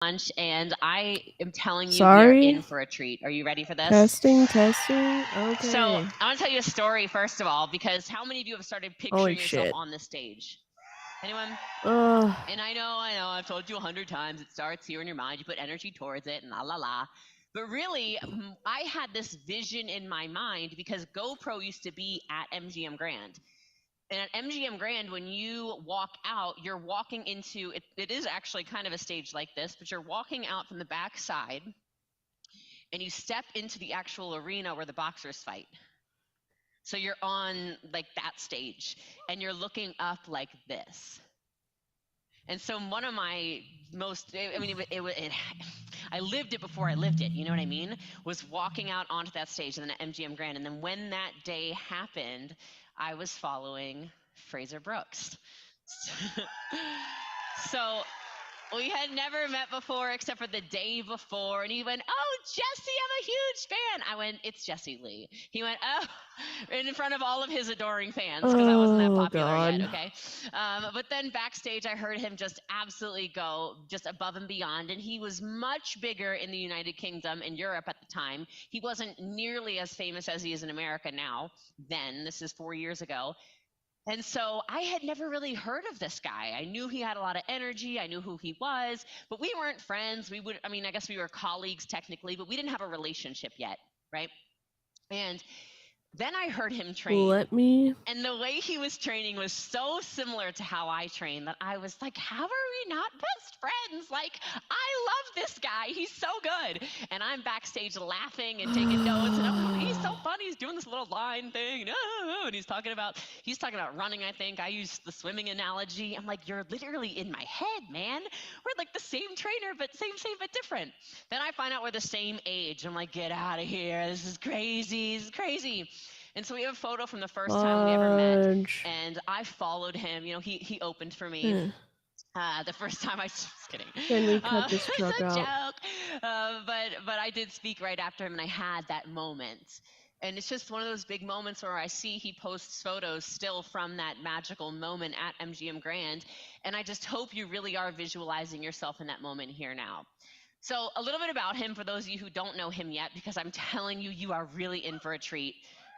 lunch, and I am telling you, we are Sorry? in for a treat. Are you ready for this? Testing, testing. Okay. So I want to tell you a story first of all, because how many of you have started picturing yourself shit. on the stage? Anyone? Ugh. And I know, I've told you 100 times, it starts here in your mind, you put energy towards it, and la la la. But really, I had this vision in my mind because GoPro used to be at MGM Grand. And at MGM Grand, when you walk out, you're walking into, it is actually kind of a stage like this, but you're walking out from the back side, and you step into the actual arena where the boxers fight. So you're on like that stage, and you're looking up like this. And so one of my most, I mean, I lived it before I lived it, you know what I mean? Was walking out onto that stage and then at MGM Grand. And then when that day happened, I was following Fraser Brooks. So we had never met before except for the day before. And he went, "Oh, Jessie, I'm a huge fan." I went, "It's Jessie Lee." He went, "Oh," in front of all of his adoring fans, because I wasn't that popular yet, okay? But then backstage, I heard him just absolutely go just above and beyond. And he was much bigger in the United Kingdom and Europe at the time. He wasn't nearly as famous as he is in America now. Then, this is 4 years ago. And so I had never really heard of this guy. I knew he had a lot of energy. I knew who he was, but we weren't friends. I guess we were colleagues technically, but we didn't have a relationship yet, right? And then I heard him train. And the way he was training was so similar to how I train that I was like, how are we not best friends? Like, I love this guy. He's so good. And I'm backstage laughing and taking notes. And he's so funny. He's doing this little line thing. And he's talking about running, I think. I used the swimming analogy. I'm like, you're literally in my head, man. We're like the same trainer, but same, but different. Then I find out we're the same age. I'm like, get out of here. This is crazy. This is crazy. And so we have a photo from the first time we ever met, and I followed him. You know, he opened for me. The first time just kidding. Can we cut this truck it's a out? joke. But I did speak right after him, and I had that moment. And it's just one of those big moments where I see he posts photos still from that magical moment at MGM Grand. And I just hope you really are visualizing yourself in that moment here now. So a little bit about him for those of you who don't know him yet, because I'm telling you, you are really in for a treat.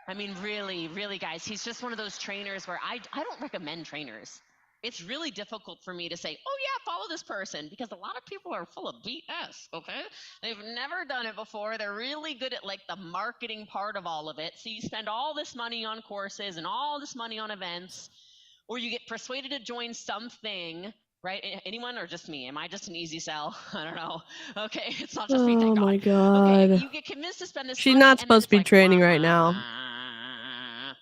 I mean, really, really, guys, he's just one of those trainers where I don't recommend trainers. It's really difficult for me to say, oh, yeah, follow this person, because a lot of people are full of BS, okay? They've never done it before. They're really good at, like, the marketing part of all of it. So you spend all this money on courses and all this money on events, or you get persuaded to join something, right? Anyone, or just me? Am I just an easy sell? I don't know. Okay, it's not just me, thank God. Oh, my God. Okay, you get convinced to spend this She's money, not and supposed to be like, training right now.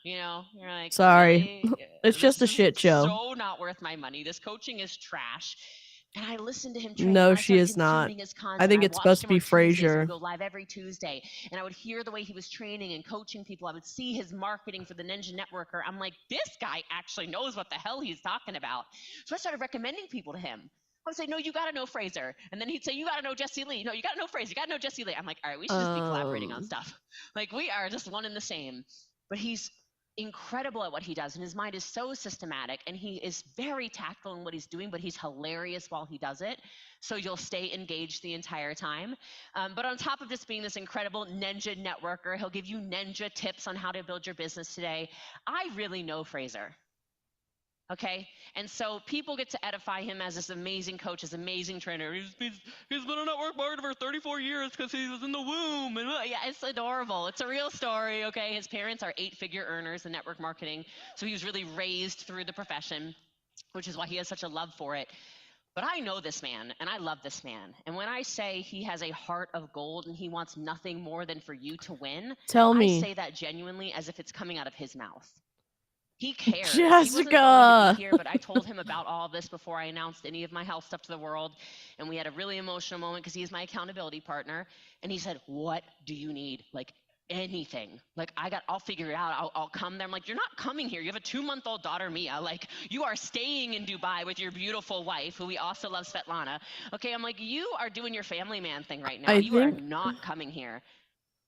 you know, you're like, sorry. really? It's just a shit show. So not worth my money. This coaching is trash. And I listened to him train. No, I she is not. his content. I think it's supposed to be Fraser. I would go live every Tuesday, and I would hear the way he was training and coaching people. I would see his marketing for the Ninja Networker. I'm like, this guy actually knows what the hell he's talking about. So I started recommending people to him. I would say, no, you got to know Fraser. And then he'd say, you got to know Jessie Lee. No, you got to know Fraser. You got to know Jessie Lee. I'm like, all right, we should just be collaborating on stuff. Like, we are just one and the same. But he's incredible at what he does, and his mind is so systematic, and he is very tactful in what he's doing, but he's hilarious while he does it, so you'll stay engaged the entire time. But on top of just being this incredible ninja networker, he'll give you ninja tips on how to build your business today. I really know Fraser. Okay, and so people get to edify him as this amazing coach, this amazing trainer. He's been a network marketer for 34 years because he was in the womb. And yeah, it's adorable. It's a real story, okay? His parents are 8-figure earners in network marketing, so he was really raised through the profession, which is why he has such a love for it. But I know this man, and I love this man. And when I say he has a heart of gold and he wants nothing more than for you to win, I say that genuinely as if it's coming out of his mouth. He cares. Jessica! He wasn't going to be here, but I told him about all of this before I announced any of my health stuff to the world. And we had a really emotional moment because he's my accountability partner. And he said, what do you need? Like, anything. Like, I'll figure it out. I'll come there. I'm like, you're not coming here. You have a 2-month-old daughter, Mia. Like, you are staying in Dubai with your beautiful wife, who we also love, Svetlana. Okay, I'm like, you are doing your family man thing right now. You are not coming here.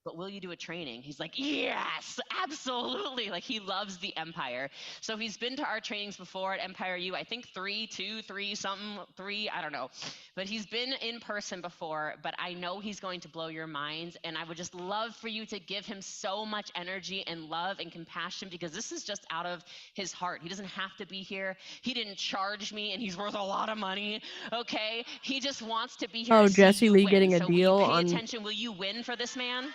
but will you do a training? He's like, yes, absolutely. Like, he loves the Empire. So he's been to our trainings before at Empire U, I think 3, 2, 3, something, 3, I don't know. But he's been in person before, but I know he's going to blow your minds. And I would just love for you to give him so much energy and love and compassion, because this is just out of his heart. He doesn't have to be here. He didn't charge me, and he's worth a lot of money, okay? He just wants to be here to see Jessie you Lee win. getting a So deal will you pay on... attention? Will you win for this man?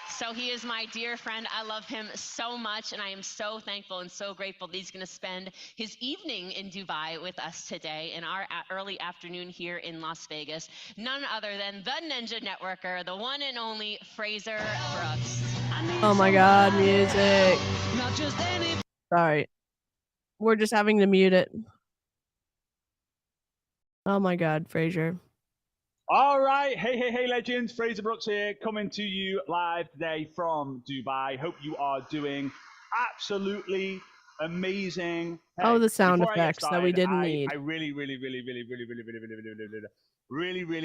So he is my dear friend. I love him so much, and I am so thankful and so grateful that he's going to spend his evening in Dubai with us today in our early afternoon here in Las Vegas. None other than the Ninja Networker, the one and only Fraser Brooks. Oh my God, music. Sorry. We're just having to mute it. Oh my God, Fraser. All right. Hey, legends. Fraser Brooks here, coming to you live today from Dubai. Hope you are doing absolutely amazing. Hey, the sound effects started, that we didn't need. I really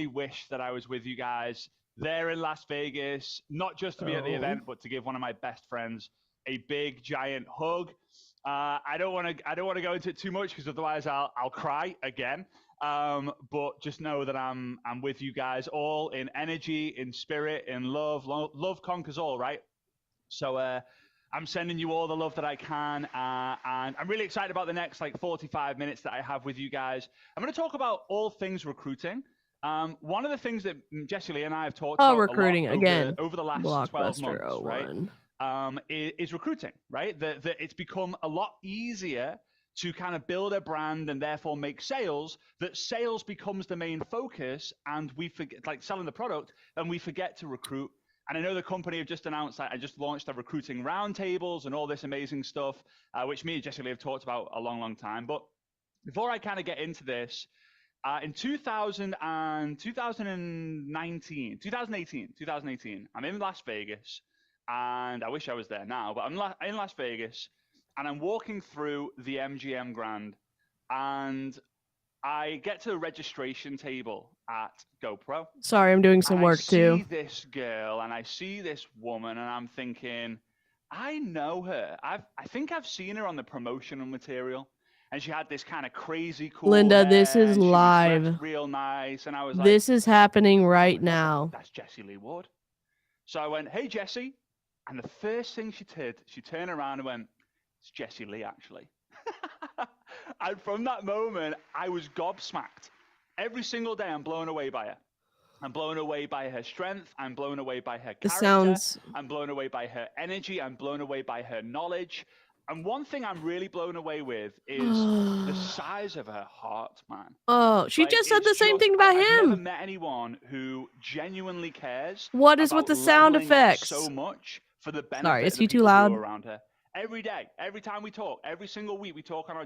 wish that I was with you guys there in Las Vegas, not just to be at the event, but to give one of my best friends a big, giant hug. I don't want to go into it too much, because otherwise I'll cry again. But just know that I'm with you guys all in energy, in spirit, in love. Love conquers all, right? So I'm sending you all the love that I can, and I'm really excited about the next 45 minutes that I have with you guys. I'm going to talk about all things recruiting. One of the things that Jessie Lee and I have talked about recruiting a lot again over the last 12 months, right? Is recruiting, right? That it's become a lot easier to kind of build a brand and therefore make sales, that sales becomes the main focus, and we forget, selling the product, and we forget to recruit. And I know the company have just announced that I just launched the recruiting roundtables and all this amazing stuff, which me and Jessie Lee have talked about a long time. But before I kind of get into this, in 2018, I'm in Las Vegas, and I wish I was there now, but I'm in Las Vegas, and I'm walking through the MGM Grand, and I get to the registration table at GoPro. Sorry, I'm doing some work too. I see this girl, and I see this woman, and I'm thinking, I know her. I think I've seen her on the promotional material. And she had this kind of crazy cool Linda, hair, this is and she was live. dressed real nice, and I was like, this is happening right oh my God, now. That's Jessie Lee Ward. So I went, hey, Jessie. And the first thing she did, she turned around and went, it's Jessie Lee, actually. And from that moment, I was gobsmacked. Every single day, I'm blown away by her. I'm blown away by her strength. I'm blown away by her character. I'm blown away by her energy. I'm blown away by her knowledge. And one thing I'm really blown away with is the size of her heart, man. Oh, she just said the same thing about him. I've never met anyone who genuinely cares. What is with the sound effects? So much for the benefit. Sorry, is of he the too people loud? who are around her. Every day, every time we talk, every single week we talk on our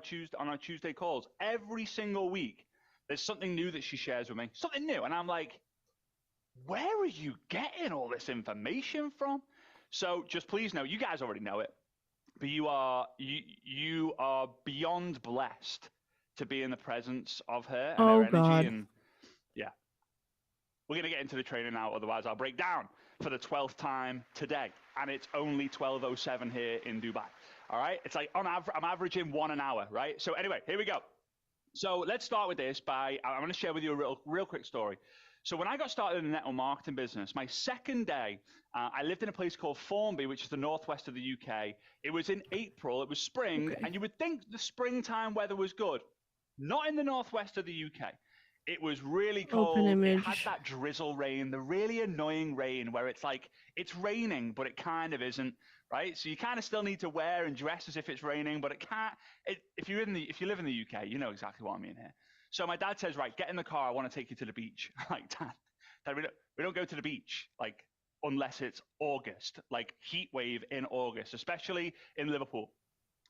Tuesday calls. Every single week, there's something new that she shares with me, something new, and I'm like, where are you getting all this information from? So just please know, you guys already know it, but you are beyond blessed to be in the presence of her and her energy. God. And yeah, we're gonna get into the training now, otherwise I'll break down for the 12th time today, and it's only 12:07 here in Dubai. All right, it's like on average, I'm averaging 1 an hour, right? So anyway, here we go. So let's start with this I'm going to share with you a real quick story. So when I got started in the network marketing business, my second day, I lived in a place called Formby, which is the northwest of the UK. It was in April, it was spring, and you would think the springtime weather was good. Not in the northwest of the UK. It was really cold. It had that drizzle rain, the really annoying rain where it's like, it's raining, but it kind of isn't, right? So you kind of still need to wear and dress as if it's raining, but it can't. If you live in the UK, you know exactly what I mean here. So my dad says, right, get in the car. I want to take you to the beach. I'm like, Dad, we don't go to the beach, unless it's August, heat wave in August, especially in Liverpool.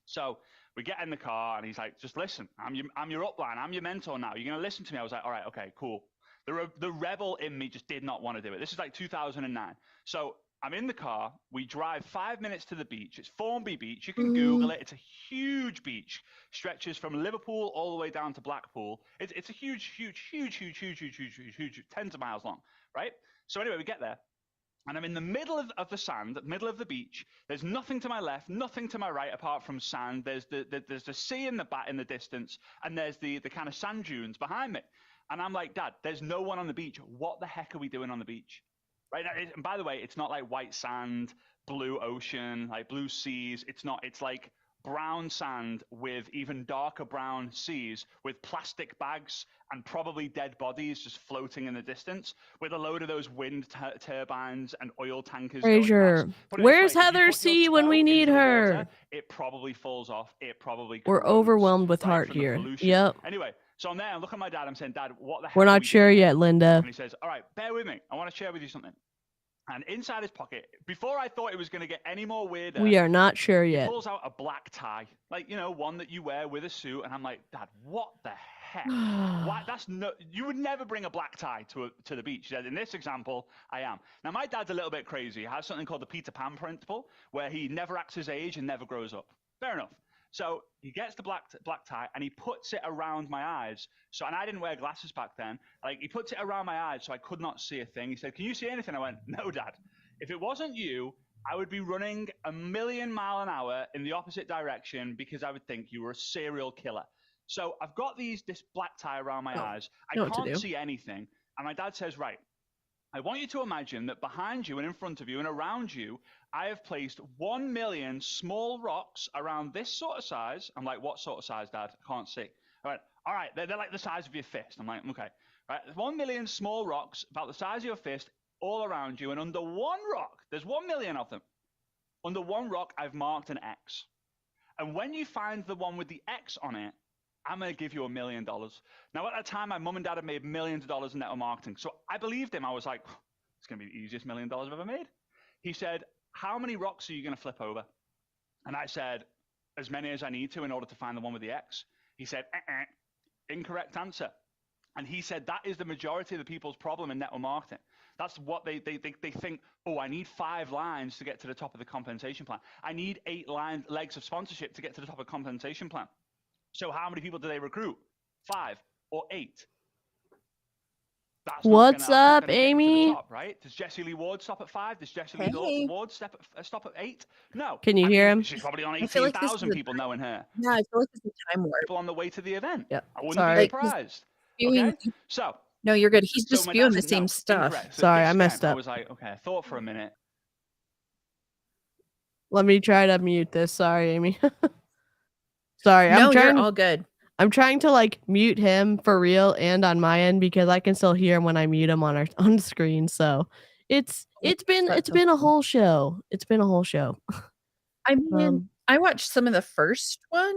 So we get in the car, and he's like, just listen, I'm your upline. I'm your mentor now. You're going to listen to me. I was like, all right, okay, cool. The rebel in me just did not want to do it. This is 2009. So I'm in the car. We drive 5 minutes to the beach. It's Formby Beach. You can Google it. It's a huge beach. Stretches from Liverpool all the way down to Blackpool. It's a huge, tens of miles long, right? So anyway, we get there. And I'm in the middle of the sand, middle of the beach. There's nothing to my left, nothing to my right apart from sand. There's the sea in the distance, and there's the kind of sand dunes behind me. And I'm like, Dad, there's no one on the beach. What the heck are we doing on the beach? Right now, and by the way, it's not like white sand, blue ocean, like blue seas. It's not. It's like brown sand with even darker brown seas with plastic bags and probably dead bodies just floating in the distance with a load of those wind turbines and oil tankers. Fraser, where's Heather C when we need her? Water, it probably falls off. It probably We're overwhelmed with heart here. Yep. Anyway, so I'm there. I'm looking at my dad. I'm saying, Dad, what the heck? We're not sure yet, Linda. And he says, all right, bear with me. I want to share with you something. And inside his pocket, before I thought it was going to get any more weirder, we are not sure yet. He pulls out a black tie, like, you know, one that you wear with a suit. And I'm like, Dad, what the heck? Why? That's no. You would never bring a black tie to the beach. He said, in this example, I am. Now, my dad's a little bit crazy. He has something called the Peter Pan principle, where he never acts his age and never grows up. Fair enough. So he gets the black tie and he puts it around my eyes. So, and I didn't wear glasses back then. Like, he puts it around my eyes so I could not see a thing. He said, can you see anything? I went, no, Dad. If it wasn't you, I would be running 1,000,000 miles an hour in the opposite direction because I would think you were a serial killer. So I've got this black tie around my eyes. I can't see anything. And my dad says, right, I want you to imagine that behind you and in front of you and around you, I have placed 1,000,000 small rocks around this sort of size. I'm like, what sort of size, Dad? I can't see. I went, all right, they're like the size of your fist. I'm like, okay. Right, 1,000,000 small rocks about the size of your fist all around you. And under one rock, there's 1,000,000 of them. Under one rock, I've marked an X. And when you find the one with the X on it, I'm going to give you $1 million. Now, at that time, my mum and dad had made millions of dollars in network marketing. So I believed him. I was like, it's going to be the easiest $1 million I've ever made. He said, how many rocks are you going to flip over? And I said, as many as I need to in order to find the one with the X. He said, incorrect answer. And he said, that is the majority of the people's problem in network marketing. That's what they think, oh, I need 5 lines to get to the top of the compensation plan. I need 8 legs of sponsorship to get to the top of the compensation plan. So how many people do they recruit? 5 or 8? That's what's up, Amy? Top, right? Does Jessie Lee Ward stop at 5? Does Jessie Lee Ward stop at 8? No. Can you hear him? She's probably on 18,000 people knowing her. Yeah, I feel like it's a time warp. People on the way to the event. Yep. I wouldn't be surprised. Okay? So. No, you're good. He's just spewing the same stuff. So sorry, I messed up. I was like, okay, I thought for a minute. Let me try to mute this. Sorry, Amy. Sorry, no, you're all good. I'm trying to like mute him for real and on my end because I can still hear him when I mute him on screen. So it's been a whole show. It's been a whole show. I mean, I watched some of the first one,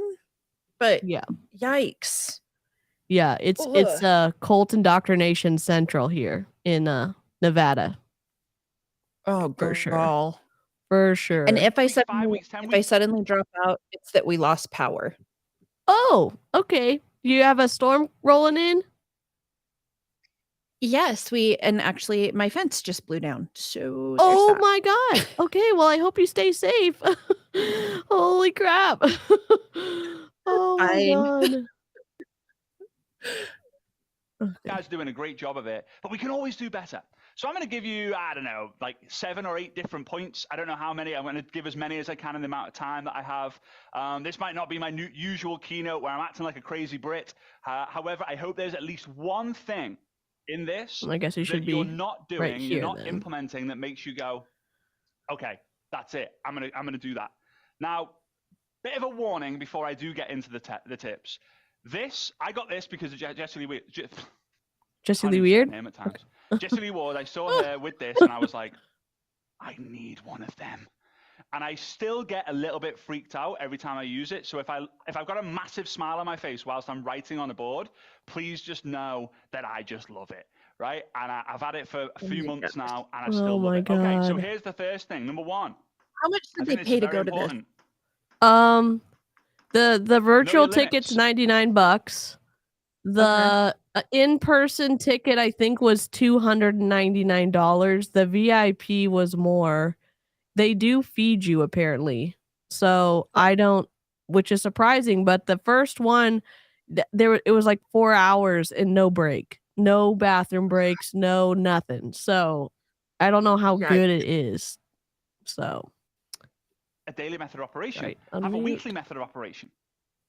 but yeah, yikes. Yeah, it's cult indoctrination central here in Nevada. Oh, for sure. For sure. And if I suddenly drop out, it's that we lost power. Oh, okay. You have a storm rolling in? Yes, and actually my fence just blew down. So oh my god. Okay, well I hope you stay safe. Holy crap. Oh my god. You guys are doing a great job of it, but we can always do better. So I'm going to give you, I don't know, like 7 or 8 different points. I don't know how many. I'm going to give as many as I can in the amount of time that I have. This might not be my usual keynote where I'm acting like a crazy Brit. However, I hope there's at least one thing in this I guess you should be you're not doing, right here, you're not implementing that makes you go, okay, that's it. I'm gonna do that. Now, bit of a warning before I do get into the tips. I got this because of Jessie Lee Ward. Jessie Lee Ward? Name at times. Jessie Lee Ward, I saw her with this and I was like, I need one of them. And I still get a little bit freaked out every time I use it. So if I've got a massive smile on my face whilst I'm writing on a board, please just know that I just love it, right? And I've had it for a few months now and I still love it. God. Okay, so here's the first thing. Number 1. How much did they pay to go to this? The virtual ticket's $99. The in-person ticket, I think, was $299. The VIP was more. They do feed you apparently. So I don't, which is surprising, but the first one it was like 4 hours and no break. No bathroom breaks, no nothing. So I don't know how good it is. So a daily method of operation. Right, Have a unmute. weekly method of operation.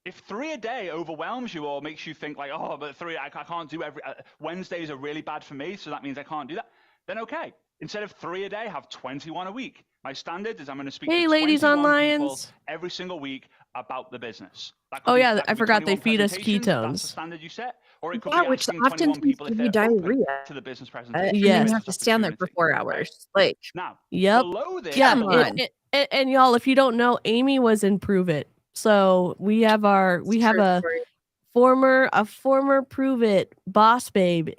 If 3 a day overwhelms you or makes you think like, oh, but 3, I can't do every, Wednesdays are really bad for me, so that means I can't do that, then okay. Instead of 3 a day, have 21 a week. My standard is I'm going to speak to 21 ladies on people Lions. every single week about the business. That could Oh be, yeah, that could I be forgot they 21 feed us presentations, if that's the ketones. standard you set, or it could Yeah, be which asking often 21 people if gives they're you open diarrhea. to the business presentation. And then Yes. you have to stand there for 4 hours. Like, Now, Yep. below this, Yeah, Come on. and y'all, if you don't know, Amy was in Prove It. So we have a former Prove It boss babe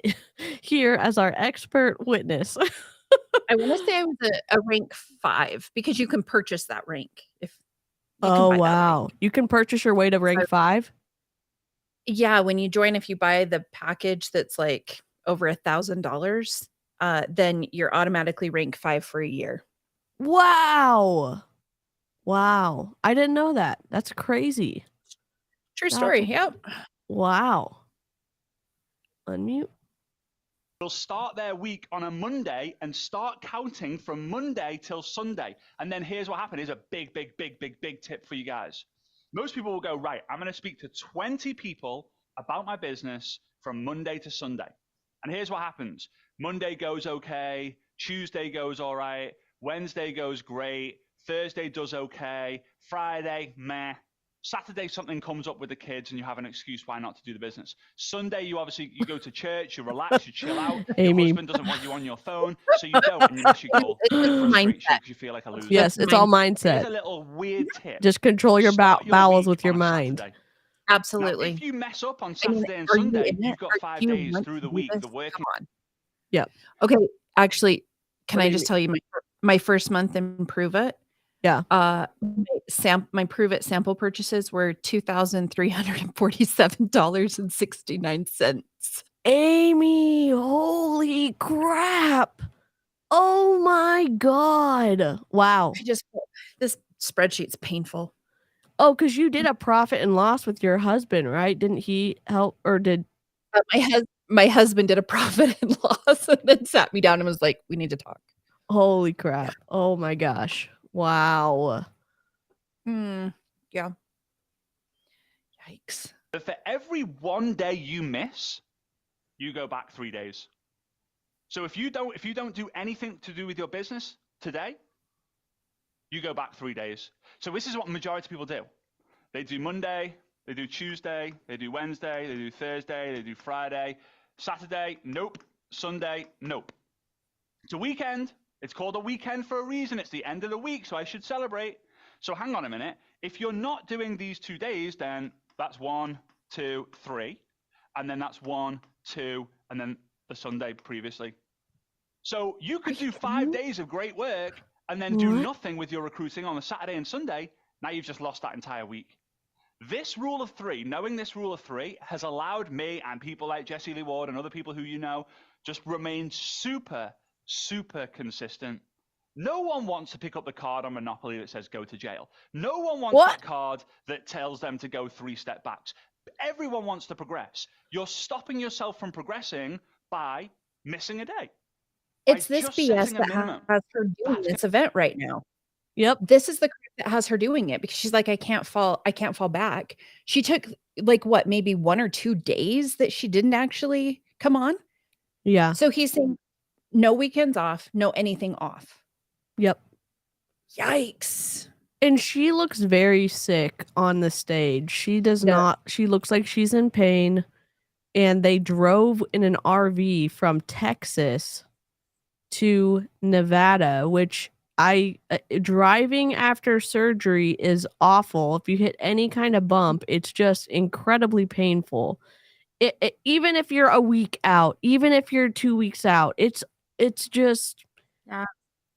here as our expert witness. I want to say I was a rank 5 because you can purchase that rank if you can Oh buy that wow. rank. You can purchase your way to rank 5? Yeah, when you join, if you buy the package that's like over $1,000, then you're automatically rank 5 for a year. Wow. Wow. I didn't know that. That's crazy. True story. That's- Yep. Wow. Unmute. They'll start their week on a Monday and start counting from Monday till Sunday. And then here's what happened. Here's a big tip for you guys. Most people will go, right, I'm going to speak to 20 people about my business from Monday to Sunday. And here's what happens. Monday goes okay. Tuesday goes all right. Wednesday goes great. Thursday does okay. Friday, meh. Saturday, something comes up with the kids and you have an excuse why not to do the business. Sunday, you go to church, you relax, you chill out. Amy. Your husband doesn't want you on your phone, so you don't, and you miss your goal. It's It frustrates you mindset. because you feel like a loser. Yes, it's all Here's mindset. a little weird tip. Just control your Start bowels week with your on a mind. Saturday. Absolutely. Now, if you mess up on I mean, Saturday and are you Sunday, in it? you've got Or 5 do you days want through to the do week. this? The working. Come on. Yep. Okay. Actually, can What I do you just tell you my first month in Prove It? Yeah. My Prove It sample purchases were $2,347.69. Amy, holy crap. Oh my God. Wow. This spreadsheet's painful. Oh, because you did a profit and loss with your husband, right? Didn't he help or did My husband did a profit and loss and then sat me down and was like, we need to talk. holy crap. Oh my gosh. Wow. Yeah. Yikes. But for every 1 day you miss, you go back 3 days. So if you don't do anything to do with your business today, you go back 3 days. So this is what the majority of people do. They do Monday, they do Tuesday, they do Wednesday, they do Thursday, they do Friday, Saturday, nope. Sunday, nope. It's a weekend. It's called a weekend for a reason. It's the end of the week, so I should celebrate. So hang on a minute. If you're not doing these 2 days, then that's 1, 2, 3. And then that's 1, 2, and then the Sunday previously. So you could do 5 days of great work and then do nothing with your recruiting on a Saturday and Sunday. Now you've just lost that entire week. This rule of 3, knowing this rule of 3, has allowed me and people like Jessie Lee Ward and other people who you know just remain super consistent. No one wants to pick up the card on Monopoly that says go to jail. No one wants that card that tells them to go 3 step backs. Everyone wants to progress. You're stopping yourself from progressing by missing a day. It's this BS that has her doing this event right now. Yep. This is the crap that has her doing it because she's like, I can't fall back. She took like what, maybe 1 or 2 days that she didn't actually come on. Yeah. So he's saying no weekends off, no anything off. Yep. Yikes. And she looks very sick on the stage. She does not. She looks like she's in pain. And they drove in an RV from Texas to Nevada, which driving after surgery is awful. If you hit any kind of bump, it's just incredibly painful. Even if you're a week out, even if you're 2 weeks out, it's just. Yeah.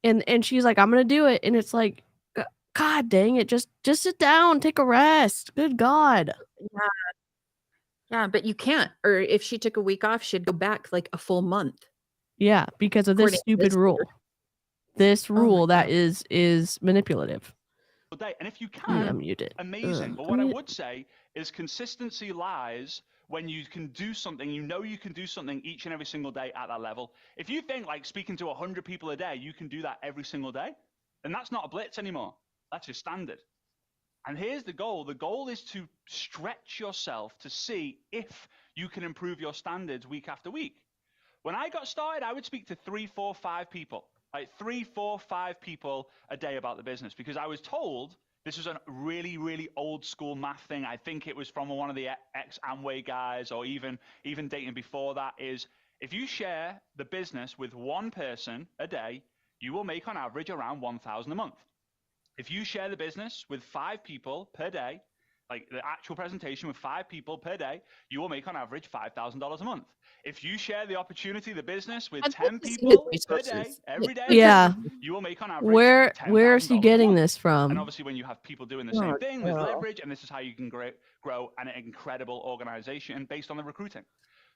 And she's like, I'm gonna do it, and it's like, God dang it, just sit down, take a rest. Good God. Yeah, but you can't. Or if she took a week off, she'd go back like a full month. Yeah, because of this According to stupid this rule. board. This Oh my rule that God. is manipulative. Day. And if you I'm can, mute it. amazing. But what I would say is consistency lies when you can do something, you know you can do something each and every single day at that level. If you think like speaking to 100 people a day, you can do that every single day, then that's not a blitz anymore. That's your standard. And here's the goal. The goal is to stretch yourself to see if you can improve your standards week after week. When I got started, I would speak to 3, 4, 5 people. Like 3, 4, 5 people a day about the business, because I was told this was a really, really old school math thing. I think it was from one of the ex-Amway guys, or even dating before that, is if you share the business with one person a day, you will make on average around $1,000 a month. If you share the business with 5 people per day, like the actual presentation with 5 people per day, you will make on average $5,000 a month. If you share the opportunity, the business with 10 people per day, every day, Yeah. you will make on average Where is he $10,000 getting a month. this from? And obviously when you have people doing the same thing with leverage, and this is how you can grow an incredible organization based on the recruiting.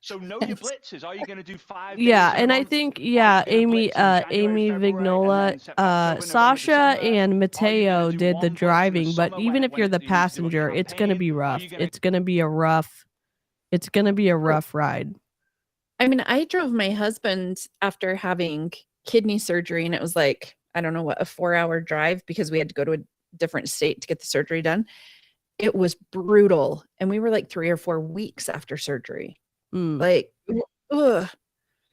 So know your blitzes. Are you going to do 5 days Yeah, in a and I month? think Are you gonna blitz in January, Amy February, and Vignola, then October, November, Sasha December? and Are you Mateo gonna do did the one blitz in the driving, but summer even when if you're the you need to do a passenger, it's gonna campaign? be Are rough. you gonna It's gonna be a rough ride. I mean, I drove my husband after having kidney surgery, and it was like, I don't know what, a 4-hour drive, because we had to go to a different state to get the surgery done. It was brutal. And we were like 3 or 4 weeks after surgery. Like, ugh.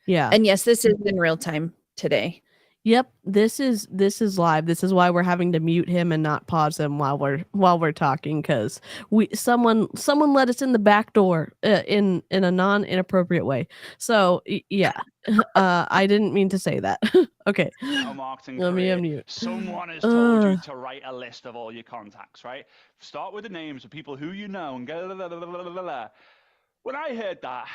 Yeah. And yes, this is in real time today. Yep, this is live. This is why we're having to mute him and not pause him while we're talking, because someone let us in the back door in a inappropriate way. So yeah, I didn't mean to say that. Okay, marketing let me career, unmute. someone has told you to write a list of all your contacts, right? Start with the names of people who you know and go. When I heard that,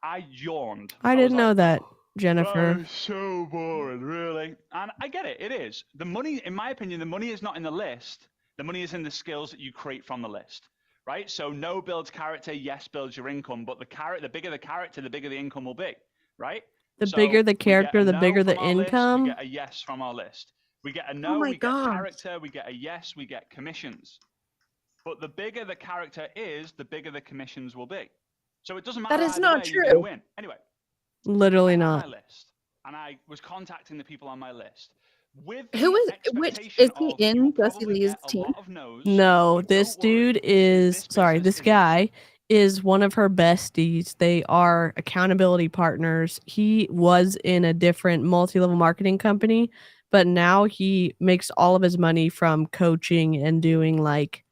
I yawned. I didn't know that, Jennifer. That is so boring, really. And I get it. It is. The money, in my opinion, the money is not in the list. The money is in the skills that you create from the list, right? So no builds character, yes builds your income. But the bigger the character, the bigger the income will be, right? The bigger the character, the bigger the income. We get a yes from our list. We get a no, we get character, we get a yes, we get commissions. But the bigger the character is, the bigger the commissions will be. So it doesn't matter. That is not true. You're going to win. Anyway. Literally not. My list, and I was contacting the people on my list. Which is he in Jessie Lee's team? No, this dude is this guy is one of her besties. They are accountability partners. He was in a different multi-level marketing company, but now he makes all of his money from coaching and doing like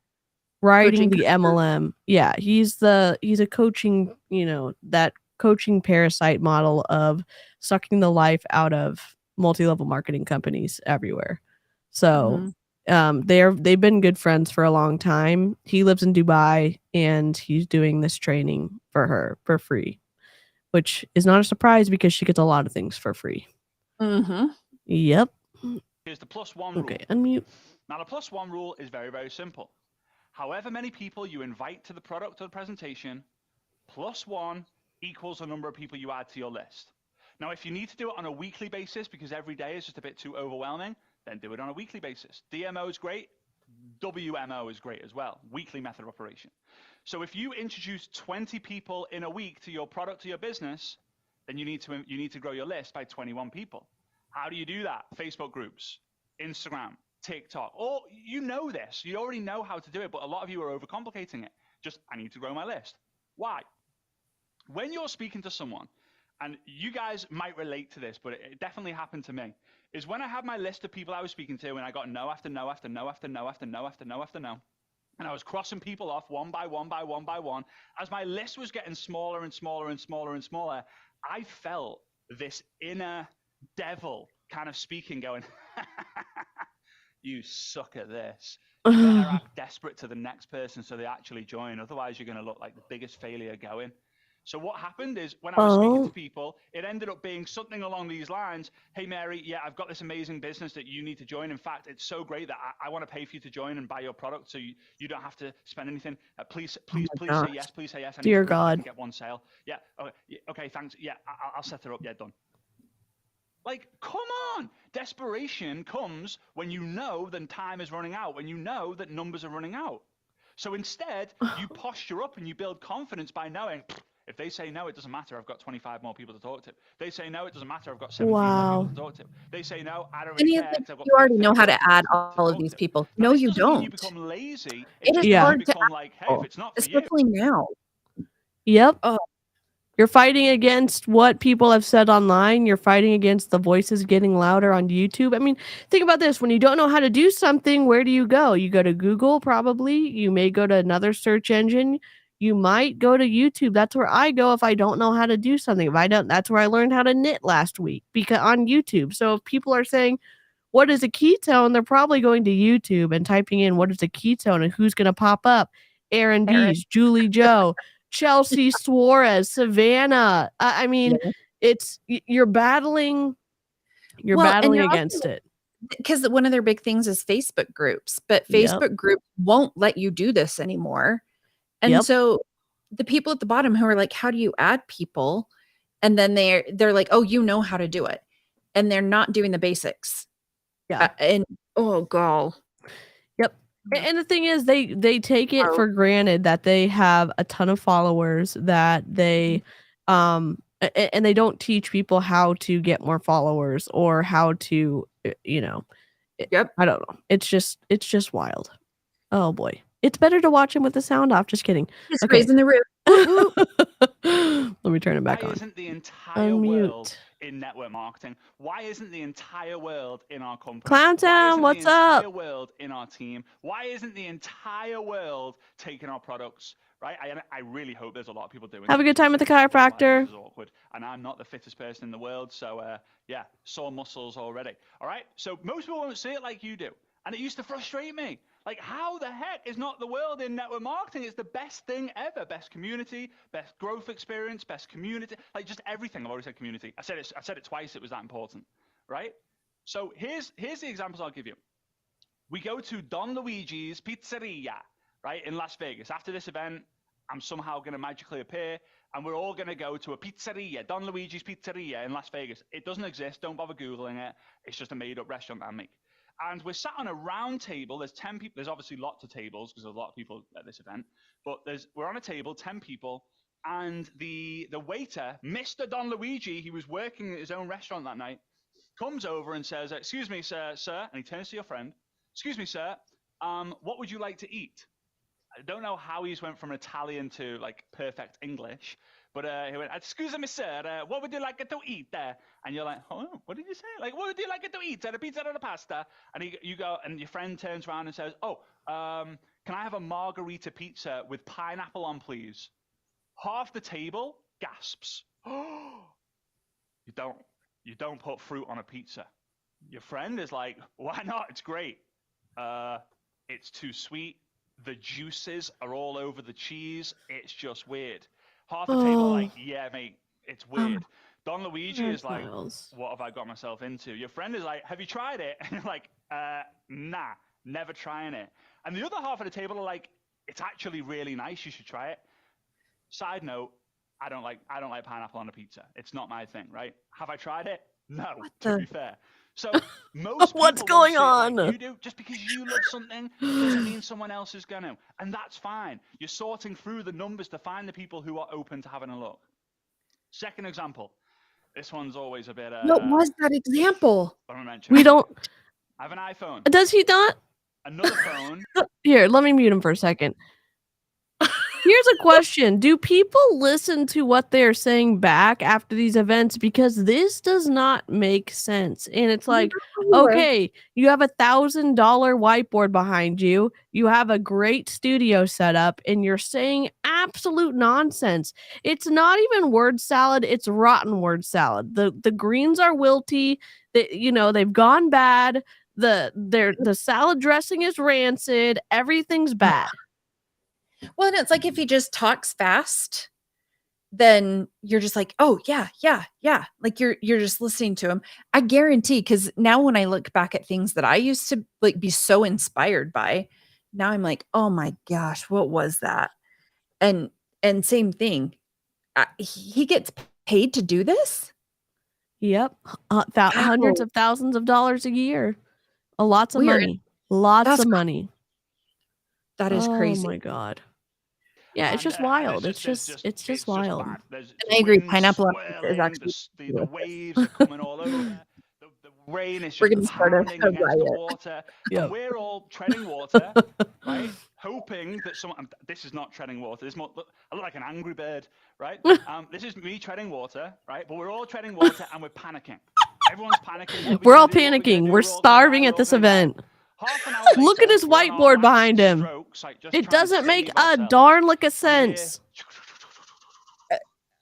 writing the MLM. Yeah, he's a coaching, that coaching parasite model of sucking the life out of multi-level marketing companies everywhere. So they've been good friends for a long time. He lives in Dubai and he's doing this training for her for free, which is not a surprise because she gets a lot of things for free. Yep. Here's the +1 rule. Okay, unmute. Now the +1 rule is very, very simple. However many people you invite to the product or the presentation, +1 equals the number of people you add to your list. Now, if you need to do it on a weekly basis because every day is just a bit too overwhelming, then do it on a weekly basis. DMO is great. WMO is great as well. Weekly method of operation. So if you introduce 20 people in a week to your product or your business, then you need to grow your list by 21 people. How do you do that? Facebook groups, Instagram, TikTok. Or you know this. You already know how to do it, but a lot of you are overcomplicating it. Just, I need to grow my list. Why? When you're speaking to someone, and you guys might relate to this, but it definitely happened to me, is when I had my list of people I was speaking to and I got no after no after no after no after no after no after no, and I was crossing people off one by one by one by one, as my list was getting smaller and smaller and smaller and smaller, I felt this inner devil kind of speaking, going, you suck at this. You better act desperate to the next person so they actually join. Otherwise, you're going to look like the biggest failure going. So what happened is when I was speaking Oh, to people, it ended up being something along these lines. Hey, Mary, yeah, I've got this amazing business that you need to join. In fact, it's so great that I want to pay for you to join and buy your product so you don't have to spend anything. Please my say gosh. yes. Please say yes. I need dear to prove that I God. can get one sale. Yeah. Okay. Okay. Thanks. Yeah. I'll set her up. Yeah. Done. Like, come on. Desperation comes when you know that time is running out, when you know that numbers are running out. So instead, you posture up and you build confidence by knowing, if they say no, it doesn't matter. I've got 25 more people to talk to. They say no, it doesn't matter. I've got 17 more Wow. people to talk to. They say no, I don't And really you care think because I've got you already know how 30 to people add to all of talk these to. people. Now, No, this you doesn't mean you don't. become lazy. It It just is Yeah. means you hard to become add like, hey, if people, it's not for you. especially now. Yep. Oh, You're fighting against what people have said online. You're fighting against the voices getting louder on YouTube. I mean, think about this. When you don't know how to do something, where do you go? You go to Google, probably. You may go to another search engine. You might go to YouTube. That's where I go if I don't know how to do something. If I don't, that's where I learned how to knit last week because on YouTube. So if people are saying, what is a ketone? They're probably going to YouTube and typing in what is a ketone and who's going to pop up. Aaron Aaron. Dees, Julie Joe, Chelsea Suarez, Savannah. I mean, it's you're battling Well, and you're against also it. because one of their big things is Facebook groups, but Yep. Facebook groups won't let you do this anymore. And Yep. so the people at the bottom who are like, how do you add people? And then they're like, oh, you know how to do it. And they're not doing the basics. Yeah. And oh god. Yep. And the thing is, they take it Oh. for granted that they have a ton of followers, that they and they don't teach people how to get more followers or how to Yep. I don't know. It's just wild. Oh boy. It's better to watch him with the sound off. Just kidding. Just Okay. raising the roof. Whoop, whoop. Let me turn it back Why on. isn't the entire world Unmute. in network marketing? Why isn't the entire world in our company? Clown Why Town, isn't what's the entire up? world in our team? Why isn't the entire world taking our products? Right? I really hope there's a lot of people doing. Have a good time with the Otherwise, chiropractor. this is awkward, and I'm not the fittest person in the world, so yeah, sore muscles already. All right. So most people won't see it like you do, and it used to frustrate me. Like, how the heck is not the world in network marketing? It's the best thing ever. Best community, best growth experience, best community, like just everything. I've already said community. I said it twice. It was that important, right? So here's the examples I'll give you. We go to Don Luigi's Pizzeria, right, in Las Vegas. After this event, I'm somehow going to magically appear, and we're all going to go to a pizzeria, Don Luigi's Pizzeria in Las Vegas. It doesn't exist. Don't bother Googling it. It's just a made-up restaurant I make. And we're sat on a round table. There's 10 people. There's obviously lots of tables because there's a lot of people at this event. But we're on a table, 10 people, and the waiter, Mr. Don Luigi, he was working at his own restaurant that night, comes over and says, "Excuse me, sir," and he turns to your friend. "Excuse me, sir. What would you like to eat?" I don't know how he's went from Italian to like perfect English, but he went, "Excuse me, sir. What would you like to eat there?" And you're like, "Oh, what did you say? Like, what would you like to eat? A pizza or a pasta?" And you go, and your friend turns around and says, "Oh, can I have a margarita pizza with pineapple on, please?" Half the table gasps. "Oh, you don't put fruit on a pizza." Your friend is like, "Why not? It's great." It's too sweet. The juices are all over the cheese. It's just weird. Half the table like, "Yeah, mate, it's weird." Don Luigi is like, "What have I got myself into?" Your friend is like, "Have you tried it?" And you're like, nah, never trying it. And the other half of the table are like, "It's actually really nice. You should try it." Side note, I don't like pineapple on a pizza. It's not my thing, right? Have I tried it? No, to be fair. So most What's people won't going see it like on? you do. Just because you love something doesn't mean someone else is going to. And that's fine. You're sorting through the numbers to find the people who are open to having a look. Second example. This one's always a bit... What was that example? We don't... I have an iPhone. Does he not? Another phone. Here, let me mute him for a second. Here's a question. Do people listen to what they're saying back after these events? Because this does not make sense. And it's like, okay, you have $1,000 whiteboard behind you. You have a great studio set up and you're saying absolute nonsense. It's not even word salad. It's rotten word salad. The greens are wilty. They've gone bad. The salad dressing is rancid. Everything's bad. Well, and it's like if he just talks fast then you're just like, oh yeah, yeah, yeah. Like you're just listening to them. I guarantee, because now when I look back at things that I used to like be so inspired by, now I'm like, oh my gosh, what was that? And same thing. He gets paid to do this? Yep. Hundreds How? of thousands of dollars a year. Lots of We are in- money. Lots that's of money. That is Oh crazy. my God. Yeah, it's And, just and wild. it's Just wild. bad. There's And I agree, wind pineapple on pizza is swirling, actually the waves are coming all over. The rain is We're just gonna start a pounding against the riot. water. Yep. And we're all treading water, right? Hoping that someone, this is not treading water. I look like an angry bird, right? This is me treading water, right? But we're all treading water and we're panicking. Everyone's panicking. We're all panicking. We're starving at this event. Half an hour Look at later, his we're on our whiteboard last behind him. strokes, like, just It trying to doesn't make save a ourselves. darn lick of And here, sense.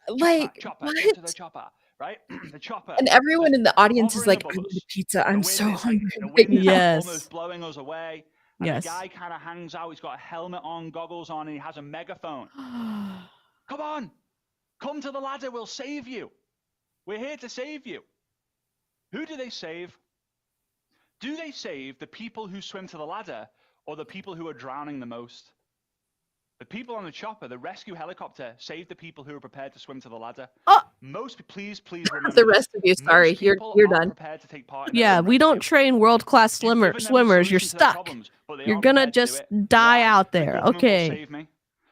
Like, chopper, what? get to the chopper, right? The chopper. And everyone in the audience is hovering like, I above need us. a pizza. I'm The so wind is, hungry. the right wind is now." Yes. almost blowing us away. And Yes. the guy kind of hangs out. He's got a helmet on, goggles on, and he has a megaphone. Come on, come to the ladder. We'll save you. We're here to save you. Who do they save? Do they save the people who swim to the ladder or the people who are drowning the most? The people on the chopper, the rescue helicopter, save the people who are prepared to swim to the ladder. Oh. Please remember The this. rest of you, Most sorry, you're people aren't done. prepared to take part in their Yeah, own we don't rescue. train world-class You've given them the swimmers. You're solution to their stuck. problems, but they You're aren't gonna prepared to do just it. die Why? out The there. government will Okay. save me.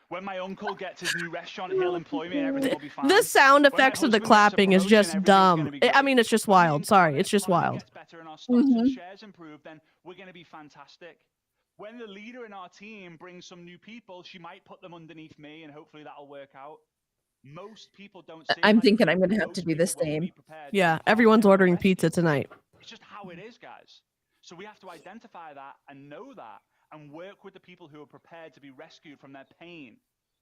When my uncle gets his new restaurant, he'll employ me and everything will be fine. The sound When my effects of the husband gets a clapping is promotion, just everything's gonna dumb. be I great. mean, it's just When the wild. Sorry, it's just economy wild. gets better and our stocks and Mhm. shares improve, then we're going to be fantastic. When the leader in our team brings some new people, she might put them underneath me and hopefully that'll work out. Most people don't see it I'm like thinking me. I'm gonna have to Most do the people won't be same. prepared to Yeah, take part in everyone's their own ordering rescue. pizza tonight. It's just how it is, guys. So we have to identify that and know that and work with the people who are prepared to be rescued from their pain,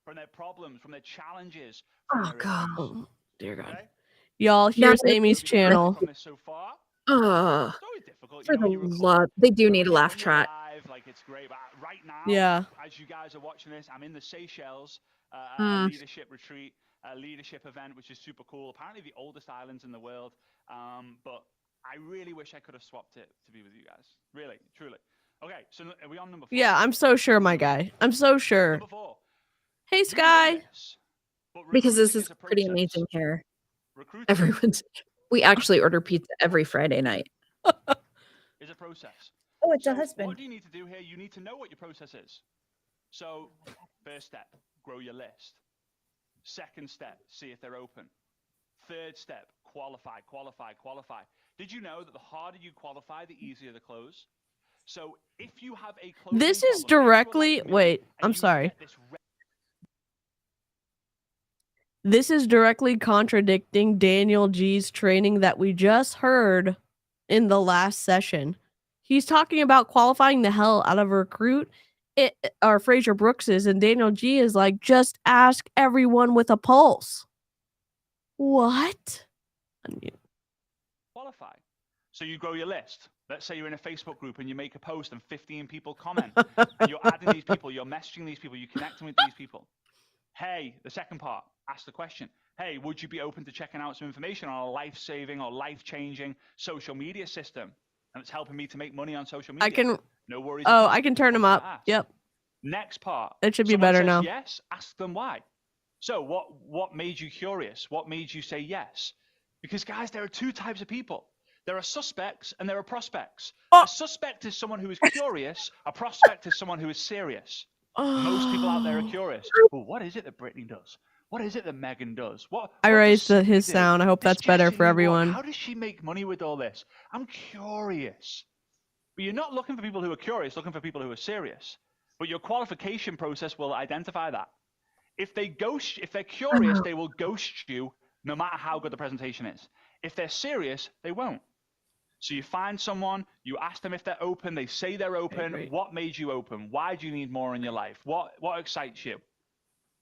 from their problems, from their challenges, from Oh, their God. issues. Oh, dear God. Okay? Y'all, Now here's there's- Amy's Hope you guys channel. from this so far. Oh, It's always difficult, for you know, when the you record. love. They do need a When laugh you're track. live, like it's great. But right now, Yeah. as you guys are watching this, I'm in the Seychelles, at a Mm. leadership retreat, a leadership event, which is super cool. Apparently the oldest islands in the world. But I really wish I could have swapped it to be with you guys. Really, truly. Okay, so are we on number 4? Yeah, I'm so sure, my guy. I'm so sure. Number 4. Hey, You know Sky. this, but Because this recruiting is a pretty process. amazing here. Recruiting We actually order pizza every Friday night. is a process. Oh, it's a So husband. what do you need to do here? You need to know what your process is. So first step, grow your list. Second step, see if they're open. Third step, qualify. Did you know that the harder you qualify, the easier the close? So if you have a closing This is problem, if you are directly. like me Wait, and I'm you sorry. get this This is directly contradicting Daniel G's training that we just heard in the last session. He's talking about qualifying the hell out of a recruit. Or Fraser Brooks is, and Daniel G is like, just ask everyone with a pulse. What? qualify. So you grow your list. Let's say you're in a Facebook group and you make a post and 15 people comment. And you're adding these people, you're messaging these people, you're connecting with these people. Hey, the second part, ask the question. Hey, would you be open to checking out some information on a life-saving or life-changing social media system? And it's helping me to make money on social media. I can. No worries. Oh, at all. I can turn them What up. to ask. Yep. Next part. It should be Someone better says now. yes, ask them why. So what made you curious? What made you say yes? Because guys, there are two types of people. There are suspects and there are prospects. Oh. A suspect is someone who is curious. A prospect is someone who is serious. Most people out there are curious. Well, what is it that Brittany does? What is it that Megan does? What I does raised Cindy his do? sound. I hope This that's better Jessie for Lee Ward, everyone. how does she make money with all this? I'm curious. But you're not looking for people who are curious, looking for people who are serious. But your qualification process will identify that. If they're curious, they will ghost you no matter how good the presentation is. If they're serious, they won't. So you find someone, you ask them if they're open, they say they're open. great. What made you open? Why do you need more in your life? What excites you?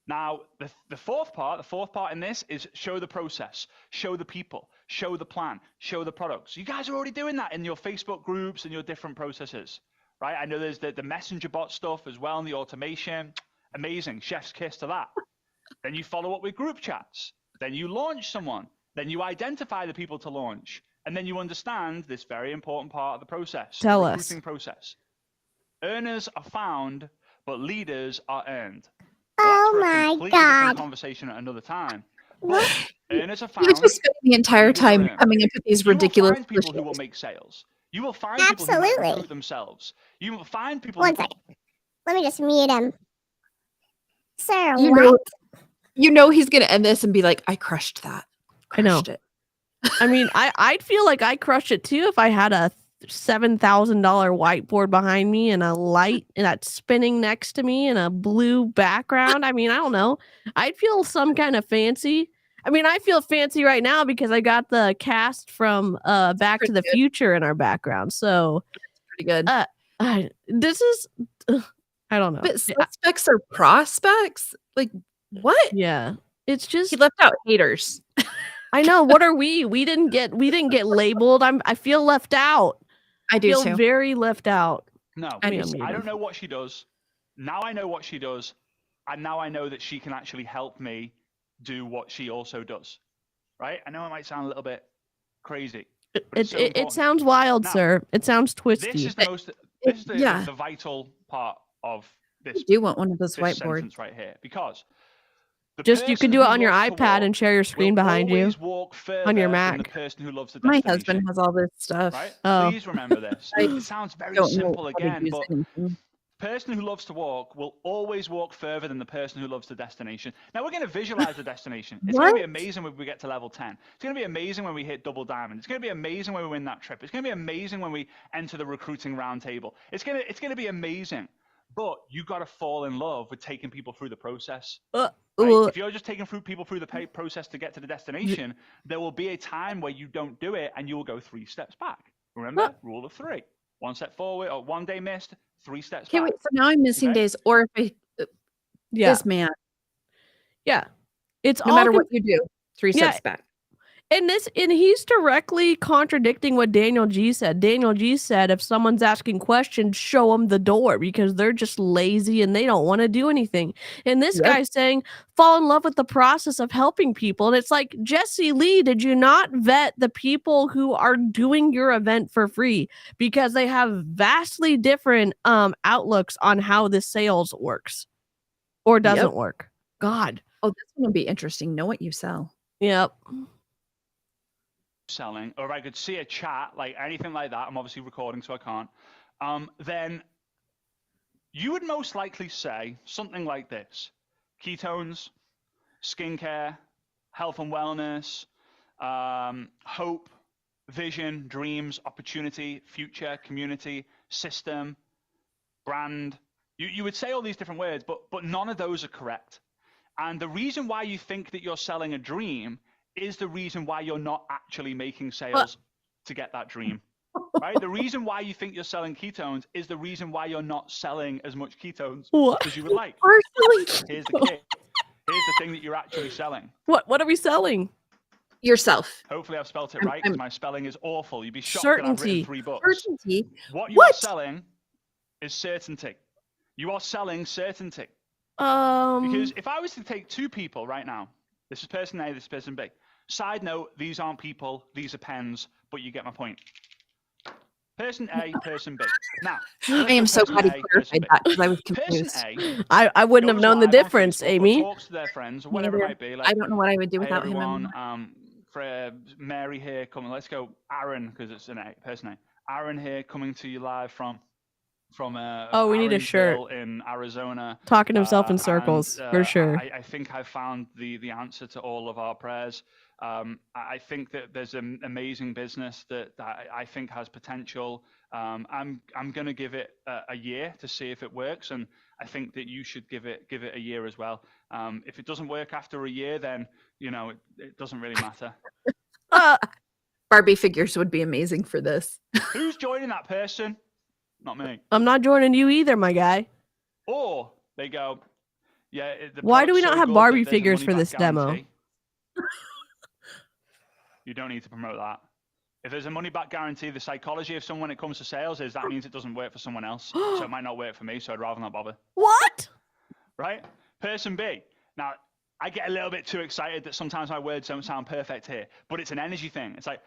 Now, the fourth part in this is show the process, show the people, show the plan, show the products. You guys are already doing that in your Facebook groups and your different processes, right? I know there's the messenger bot stuff as well and the automation. Amazing. Chef's kiss to that. Then you follow up with group chats. Then you launch someone. Then you identify the people to launch. And then you understand this very important part of the process, Tell the us. recruiting process. Earners are found, but leaders are earned. Oh That's for a my completely different God. conversation at another time. What? But earners are You're found. just spending the entire leaders are time earned. coming up with these You will ridiculous find people who will cliches. make sales. You will find people who might Absolutely. recruit themselves. You will find people. One second. Let me just mute him. Sir, You what? know, you know he's gonna end this and be like, "I crushed that. I know. Crushed it." I mean, I'd feel like I crushed it too if I had a $7,000 whiteboard behind me and a light and that's spinning next to me and a blue background. I mean, I don't know. I'd feel some kind of fancy. I mean, I feel fancy right now because I got the cast from Back to Pretty the good. Future in our background. So Pretty good. this is I don't know. But suspects are prospects? Like what? Yeah. It's just He left out haters. I know. What are we? We didn't get labeled. I feel left out. I I do feel too. very left out. No, I do because too. I don't know what she does. Now I know what she does, and now I know that she can actually help me do what she also does. Right? I know it might sound a little bit crazy. but it's so It important. sounds wild, Now, sir. It sounds twisty. This is the most. This is yeah. the vital part of I this. do want one of those this whiteboards. sentence right here, because the Just you person can do it who on your loves to iPad walk and share your screen will behind you. always walk further on your than the Mac. person who loves the My destination. husband has all this stuff. Right? Oh. Please remember this. I It sounds very Don't know simple how to again, use but anything. person who loves to walk will always walk further than the person who loves the destination. Now we're going to visualize the destination. It's going to be What? amazing when we get to level 10. It's going to be amazing when we hit double diamond. It's going to be amazing when we win that trip. It's going to be amazing when we enter the recruiting roundtable. It's going to be amazing. But you got to fall in love with taking people through the process. Right? Well, If you're just taking people through the process to get to the destination, there will be a time where you don't do it and you will go 3 steps back. Remember, What? rule of 3. 1 step forward, or 1 day missed, 3 steps Okay, back. wait. So now I'm missing Okay. days, or if yeah, this man, yeah. It's no all matter con- what you do, 3 Yeah. steps back. and he's directly contradicting what Daniel G said. Daniel G said if someone's asking questions, show them the door because they're just lazy and they don't want to do anything. And this Yep. guy's saying fall in love with the process of helping people. And it's like, Jessie Lee, did you not vet the people who are doing your event for free? Because they have vastly different outlooks on how this sales works or doesn't work. God. Oh, this one will be interesting. Know what you sell. Yep. Selling, or if I could see a chat, like anything like that, I'm obviously recording, so I can't, then you would most likely say something like this: ketones, skincare, health and wellness, hope, vision, dreams, opportunity, future, community, system, brand. You would say all these different words, but none of those are correct. And the reason why you think that you're selling a dream is the reason why you're not actually making sales to get that dream. Right? The reason why you think you're selling ketones is the reason why you're not selling as much ketones What? as you would like. Partially Here's the kick. Here's the thing that you're actually selling. What are we selling? yourself. Hopefully I've spelt it I'm- right because I'm- my spelling is awful. You'd be shocked that I've Certainty. written 3 books. Certainty. What you are What? selling is certainty. You are selling certainty. Um, Because if I was to take 2 people right now, this is person A, this is person B. Side note, these aren't people, these are pens, but you get my point. Person A, person B. Now, I am so glad he clarified that because I was Person confused. A I wouldn't have goes known the live on difference, Facebook or Amy. talks to their friends or whatever it Neither. might be. Like, I don't know what I would do hey without him. everyone, for Mary here coming. Let's go, Aaron, because it's an A, person A. Aaron here coming to you live from Oh, we need a shirt. Arrowsville in Arizona. Talking himself in And, circles, for sure. I think I found the answer to all of our prayers. I think that there's an amazing business that I think has potential. I'm going to give it a year to see if it works, and I think that you should give it a year as well. If it doesn't work after a year, then it doesn't really matter. Barbie figures would be amazing for this. Who's joining that person? Not me. I'm not joining you either, my guy. Or they go, yeah. Why do we product's not so have good Barbie that there's a figures for money-back this demo? guarantee. You don't need to promote that. If there's a money-back guarantee, the psychology of someone when it comes to sales is that means it doesn't work for someone else. So it might not work for me, so I'd rather not bother. What? Right? Person B. Now, I get a little bit too excited that sometimes my words don't sound perfect here, but it's an energy thing. It's like,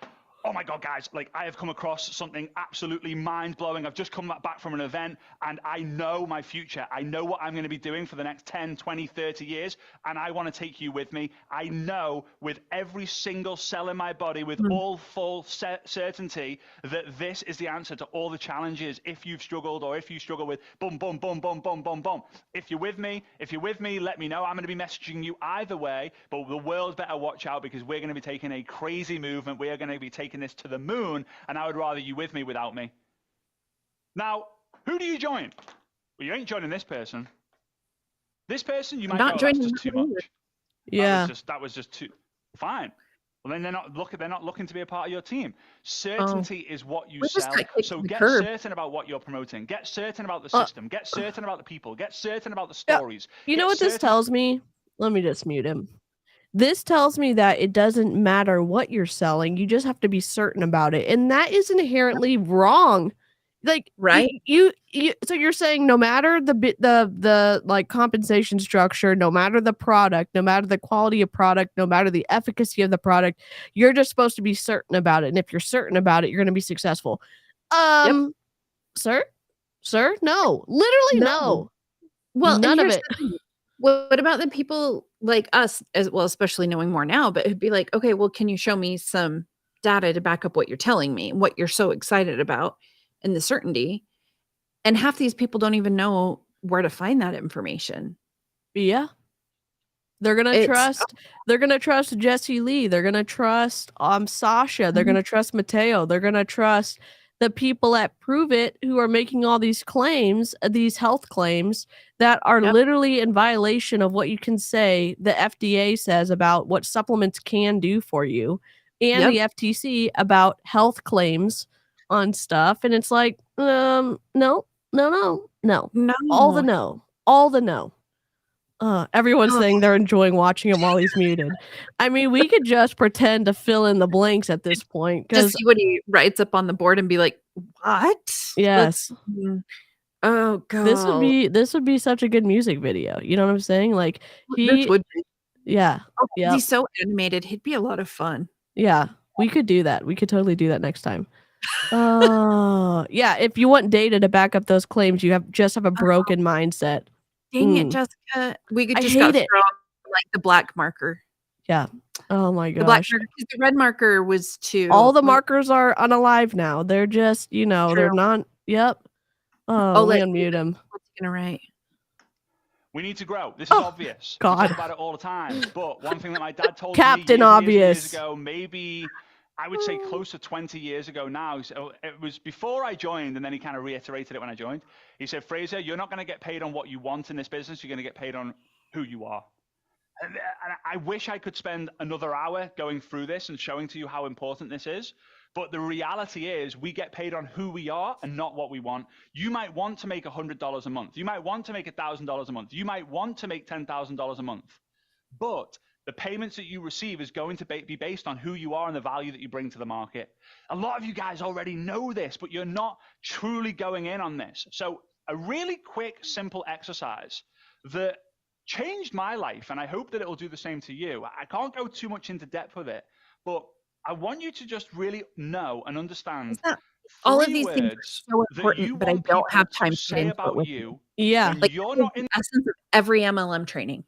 oh my God, guys, like I have come across something absolutely mind-blowing. I've just come back from an event and I know my future. I know what I'm going to be doing for the next 10, 20, 30 years, and I want to take you with me. I know with every single cell in my body, with all full certainty, that this is the answer to all the challenges if you've struggled or if you struggle with boom, boom, boom, boom, boom, boom, boom. If you're with me, let me know. I'm going to be messaging you either way, but the world better watch out because we're going to be taking a crazy movement. We are going to be taking this to the moon, and I would rather you with me without me. Now, who do you join? Well, you ain't joining this person. This person, you might not go, joining that's just too much. Yeah. That was just too fine. Well, then they're not looking to be a part of your team. Certainty is what you sell. So get certain about what you're promoting. Get certain about the system. Get certain about the people. Get certain about the stories. You know what this tells me? Let me just mute him. This tells me that it doesn't matter what you're selling. You just have to be certain about it. And that is inherently wrong. Like, right. So you're saying no matter the like compensation structure, no matter the product, no matter the quality of product, no matter the efficacy of the product, you're just supposed to be certain about it. And if you're certain about it, you're going to be successful. Sir, no, literally no. Well, none of it. What about the people like us, as well, especially knowing more now, but it'd be like, okay, well, can you show me some data to back up what you're telling me, what you're so excited about, and the certainty? And half these people don't even know where to find that information. Yeah. They're going to trust Jessie Lee. They're going to trust Sasha. They're going to trust Mateo. They're going to trust the people at Prove It who are making all these claims, these health claims that are literally in violation of what you can say the FDA says about what supplements can do for you, and the FTC about health claims on stuff. And it's like, no. All the no. Everyone's saying they're enjoying watching him while he's muted. I mean, we could just pretend to fill in the blanks at this point. Just see what he writes up on the board and be like, what? Yes. Oh God. This would be such a good music video. You know what I'm saying? Like this would be. Yeah. He's so animated. He'd be a lot of fun. Yeah. We could do that. We could totally do that next time. Yeah. If you want data to back up those claims, you just have a broken mindset. Dang it, Jessica. We could just got thrown like the black marker. Yeah. Oh my gosh. The black marker, because the red marker was too. All the markers are unalive now. They're just, they're not. Yep. Oh, let me unmute him. What's he gonna write? We need to grow. This is obvious. God. We talk about it all the time. But one thing that my dad told Captain me Obvious. years ago, maybe I would say close to 20 years ago now. So it was before I joined, and then he kind of reiterated it when I joined. He said, Fraser, you're not going to get paid on what you want in this business. You're going to get paid on who you are. And I wish I could spend another hour going through this and showing to you how important this is. But the reality is we get paid on who we are and not what we want. You might want to make $100 a month. You might want to make $1,000 a month. You might want to make $10,000 a month. But the payments that you receive is going to be based on who you are and the value that you bring to the market. A lot of you guys already know this, but you're not truly going in on this. So a really quick, simple exercise that changed my life, and I hope that it will do the same to you. I can't go too much into depth with it, but I want you to just really know and understand all of these things are so important, but I don't have time to say about you. Yeah. Like you're not in the essence of every MLM training.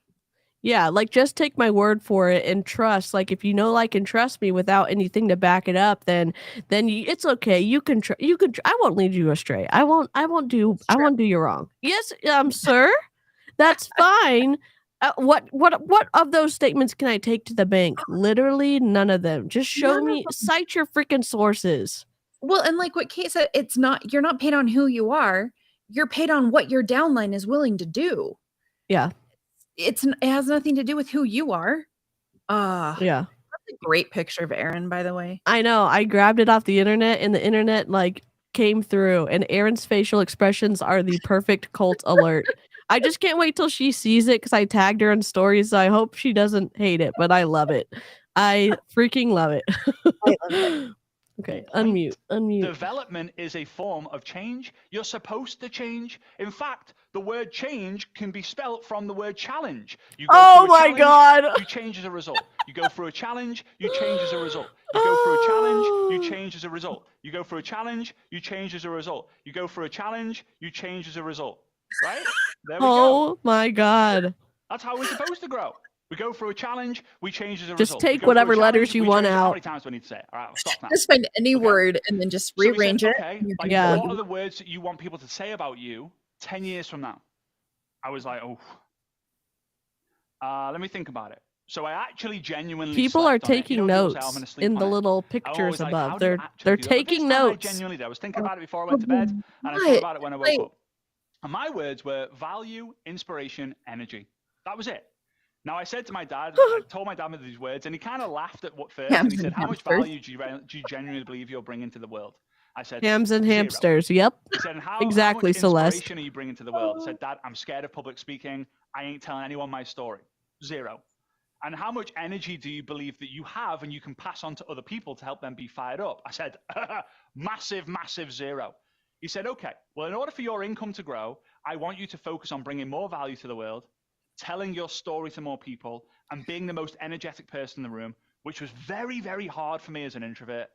Yeah, like just take my word for it and trust. Like if you know, like, and trust me without anything to back it up, then it's okay. You can I won't lead you astray. I won't do you wrong. Yes, sir. That's fine. What of those statements can I take to the bank? Literally none of them. Just show me, cite your freaking sources. Well, and like what Kate said, you're not paid on who you are. You're paid on what your downline is willing to do. Yeah. It has nothing to do with who you are. Yeah. That's a great picture of Aaron, by the way. I know. I grabbed it off the internet, and the internet like came through, and Aaron's facial expressions are the perfect cult alert. I just can't wait till she sees it because I tagged her in stories. So I hope she doesn't hate it, but I love it. I freaking love it. I love it. Okay, Point. unmute. Development is a form of change. You're supposed to change. In fact, the word change can be spelt from the word challenge. You go Oh through a my challenge, God. you change as a result. You go through a challenge, you change as a result. You go through a challenge, you change as a result. You go through a challenge, you change as a result. You go through a challenge, you change as a result. Right? There we go. Oh my God. That's how we're supposed to grow. We go through a challenge, we change as a Just result. take We go through a whatever letters challenge, you we want change How out. many times do I need to say it? All right, I'll stop now. Just find any Okay. word and then just So we rearrange said, it. okay, and you can like, Yeah. what are the words that you want people to say about you 10 years from now? I was like, oh. Let me think about it. So I actually genuinely People are slept on it. taking You know, people say, notes "I'm gonna sleep in on the it." little I was pictures like, above. how do you They're actually do that? But this taking time I notes. genuinely did. I was thinking about it before I went to bed, and I thought about it when I woke up. And my words were value, inspiration, energy. That was it. Now I said to my dad, I told my dad these words, and he kind of laughed at what first, and he said, "How much value do you genuinely believe you're bringing to the world?" I said, Hams and 0. hamsters. Yep. He said, how Exactly, much Celeste. inspiration are you bringing to the world? I said, Dad, I'm scared of public speaking. I ain't telling anyone my story. 0. And how much energy do you believe that you have and you can pass on to other people to help them be fired up? I said, massive, massive 0. He said, okay, well, in order for your income to grow, I want you to focus on bringing more value to the world, telling your story to more people, and being the most energetic person in the room, which was very, very hard for me as an introvert.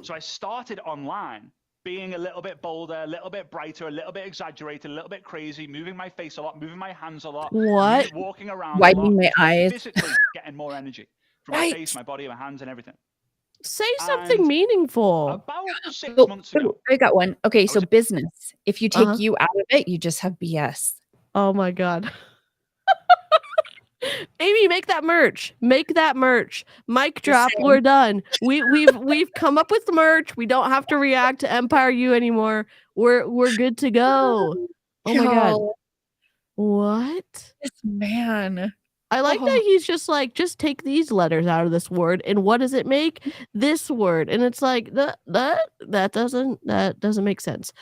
So I started online, being a little bit bolder, a little bit brighter, a little bit exaggerated, a little bit crazy, moving my face a lot, moving my hands a lot, What? walking around Widening a lot, my eyes. physically getting more energy from my face, my body, my hands, and everything. Say something And meaningful. about 6 Oh, months ago, I got one. Okay, so was- business. If you take Uh-huh. you out of it, you just have BS. Oh my God. Amy, make that merch. Make that merch. Mic drop. saying. We're done. We've come up with the merch. We don't have to react to Empire U anymore. We're good to go. Oh my God. Y'all, What? this man. I like that he's just like, just take these letters out of this word, and what does it make? This word, and it's like that doesn't make sense.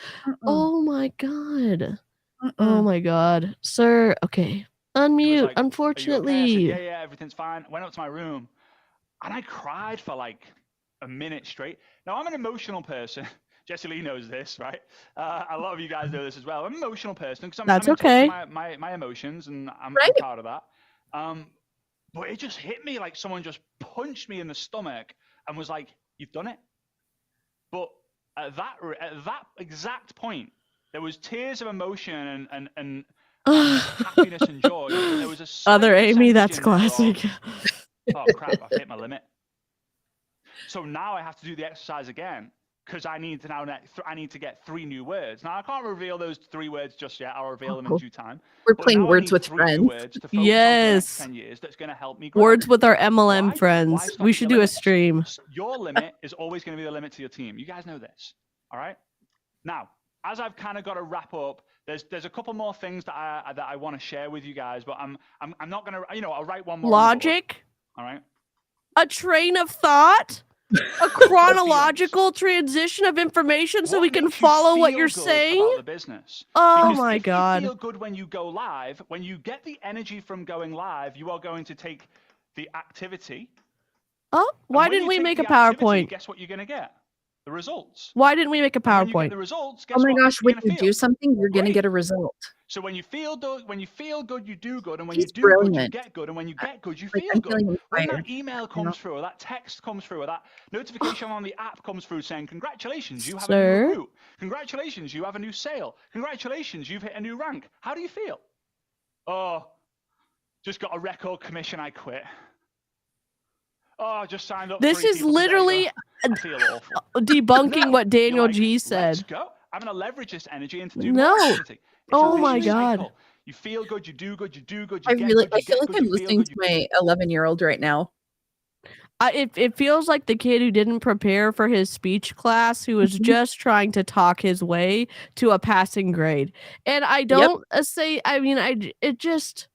Oh my God. Oh my God, sir. Okay, he was unmute. like, "Are you okay?" I said, Unfortunately, yeah, everything's fine. Went up to my room, and I cried for like a minute straight. Now, I'm an emotional person. Jessie Lee knows this, right? A lot of you guys know this as well. I'm an emotional person because I'm in touch okay. with my emotions, and I'm Right. proud of that. But it just hit me like someone just punched me in the stomach and was like, "You've done it." But at that exact point, there was tears of emotion and happiness and joy. But there was a slight other Amy. That's percentage in there classic. of, oh crap, I've hit my limit. So now I have to do the exercise again because I need to get 3 new words. Now I can't reveal those 3 words just yet. I'll reveal them in due time. We're But playing now I words need with 3 friends. new words to focus on for the Yes. next 10 years. That's going to help me grow. Words with our MLM Why friends. stop We at should your do a limits? stream. Your limit is always going to be the limit to your team. You guys know this, all right? Now, as I've kind of got to wrap up, there's a couple more things that I want to share with you guys, but I'm not going to, I'll write one more. on the board, Logic. all right? A train of thought. A chronological transition of information so What we can makes you follow what feel you're good saying. about the business? Oh Because my if God. you feel good when you go live, when you get the energy from going live, you are going to take the activity. Oh, and why when didn't you we take make a the activity, PowerPoint? Guess what you're going to get? The results. Why didn't we make a And when you get PowerPoint? the results, guess Oh my what? gosh, You're when gonna you feel do something, you're going to great. get a result. So when you feel good, you do good, and when He's you do good, you brilliant. get good, and when you get good, you Like, feel I'm good. feeling When inspired. that email comes through, or that text comes through, or that notification on the app comes through saying, "Congratulations, you have a new Sir? recruit. Congratulations, you have a new sale. Congratulations, you've hit a new rank." How do you feel? Oh, just got a record commission. I quit. Oh, I just signed up. This 3 is people today, literally but I feel awful. debunking No, what Daniel you're like, G Let's said. go. I'm going to leverage this energy into do No. more activity. It's Oh a my vicious God. cycle. You feel good, you do good, you do good, I you get really, good, I you feel get like good, I'm you feel listening good. to my 11-year-old right now. It feels like the kid who didn't prepare for his speech class, who was just trying to talk his way to a passing grade. And I don't say, I mean, it just,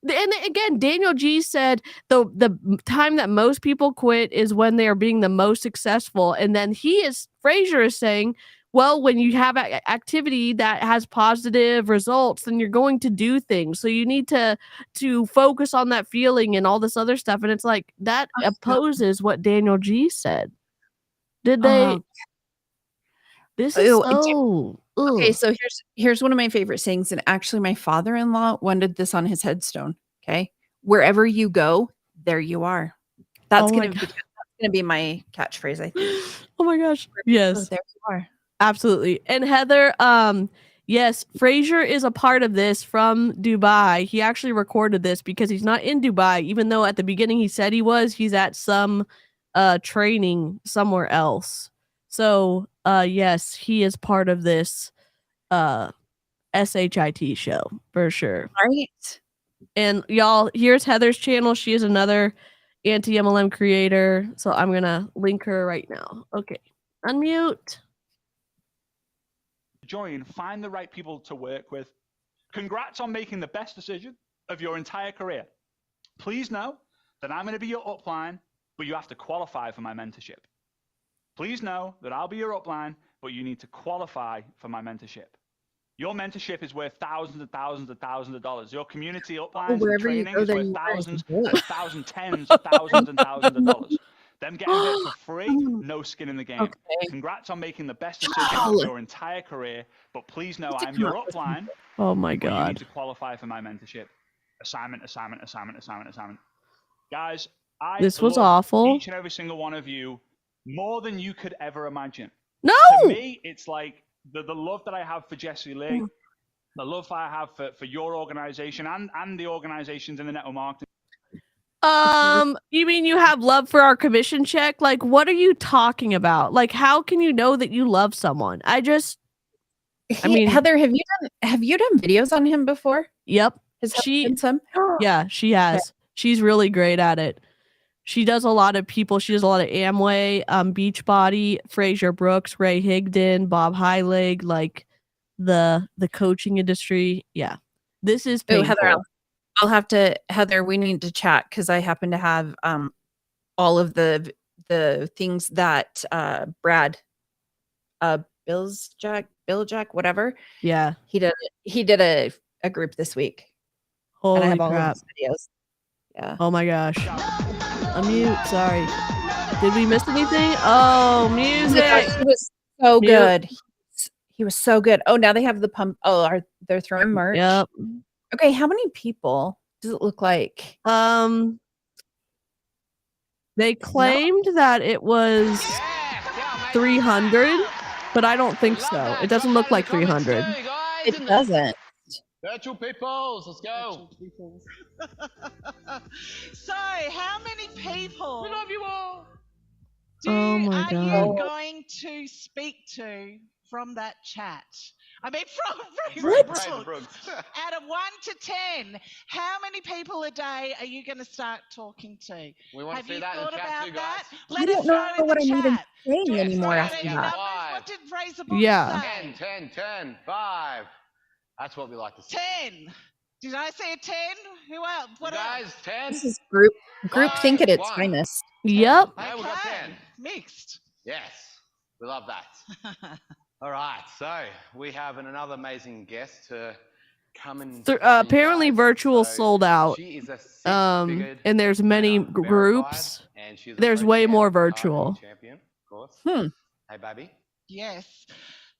and again, Daniel G said the time that most people quit is when they are being the most successful. And then Fraser is saying, well, when you have activity that has positive results, then you're going to do things. So you need to focus on that feeling and all this other stuff. And it's like that opposes what Daniel G said. Did they? Oh, This is Ew, so. okay, Ugh. so here's one of my favorite sayings, and actually my father-in-law wanted this on his headstone. Okay, wherever you go, there you are. That's Oh my gonna be my catchphrase, I think. Oh my gosh. Oh, Yes. there you are. Absolutely. And Heather, yes, Fraser is a part of this from Dubai. He actually recorded this because he's not in Dubai, even though at the beginning he said he was. He's at some training somewhere else. So yes, he is part of this SHIT show for sure. Right? And y'all, here's Heather's channel. She is another anti-MLM creator. So I'm gonna link her right now. Okay. Unmute. Join, find the right people to work with. Congrats on making the best decision of your entire career. Please know that I'm going to be your upline, but you have to qualify for my mentorship. Please know that I'll be your upline, but you need to qualify for my mentorship. Your mentorship is worth thousands and thousands and thousands of dollars. Your community uplines and training is worth thousands and thousands, tens of thousands and thousands of dollars. Them getting it for free, no skin in the game. Okay. Congrats on making the best decision of your entire career, but please know I'm your upline. Oh my But you need god. to qualify for my mentorship. Assignment. Guys, This was love awful. each and every single one of you more than you could ever imagine. No. To me, it's like the love that I have for Jessie Lee, the love I have for your organization and the organizations in the network marketing. You mean you have love for our commission check? Like, what are you talking about? Like, how can you know that you love someone? I mean, Heather, have you done videos on him before? Yep. Has Heather done some? Yeah, she has. Okay. She's really great at it. She does a lot of people. She does a lot of Amway, Beachbody, Fraser Brooks, Ray Higdon, Bob Highleg, like the coaching industry. Yeah. This is painful. Heather, I'll have to, Heather, we need to chat because I happen to have all of the things that Brad Bill Jack, whatever. Yeah. He did a group this week. Holy and I have all crap. of his videos. Yeah. Oh my gosh. Unmute. Sorry. Did we miss anything? Oh, music. He was so Mute. good. He was so good. Oh, now they have the pump. Oh, they're throwing merch? Yep. Okay, how many people does it look like? They claimed that it was 300, but I don't think so. It doesn't look like 300. It doesn't. Virtual peoples, let's go. So, how many people? We love you all. Oh my are God. you going to speak to from that chat? I mean, from Fraser Brooks. Out of 1 to 10, how many people a day are you going to start talking to? We want Have to see you that in thought the chat about too, guys. that? I Let us don't know know in what the I'm even chat. saying Do you anymore throw out after any that. numbers? Five. What did Fraser Brooks Yeah. say? 10, 5. That's what we like to see. 10. Did I say a 10? Who else? What You else? guys, 10? This is group think at its 5, 1. finest. Yep. Yeah, we got 10. Mixed. Yes, we love that. All right, so we have another amazing guest to come and tell you Apparently guys. virtual So sold out. She is a six-figured And there's many winner, groups. verified, and she's a There's way pro-champ, more RP virtual. champion, of course. Hey, baby. Yes.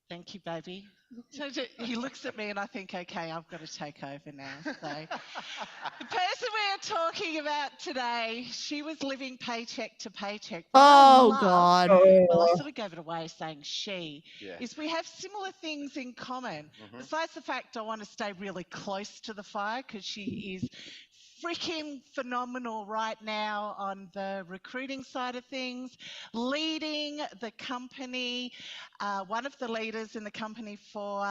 Thank you, baby. So he looks at me and I think, okay, I've got to take over now. So the person we're talking about today, she was living paycheck to paycheck. What I Oh love- God. Well, I sort of gave it away saying she, Yeah. is we have similar things in common. Besides the fact I want to stay really close to the fire because she is freaking phenomenal right now on the recruiting side of things, leading the company, one of the leaders in the company for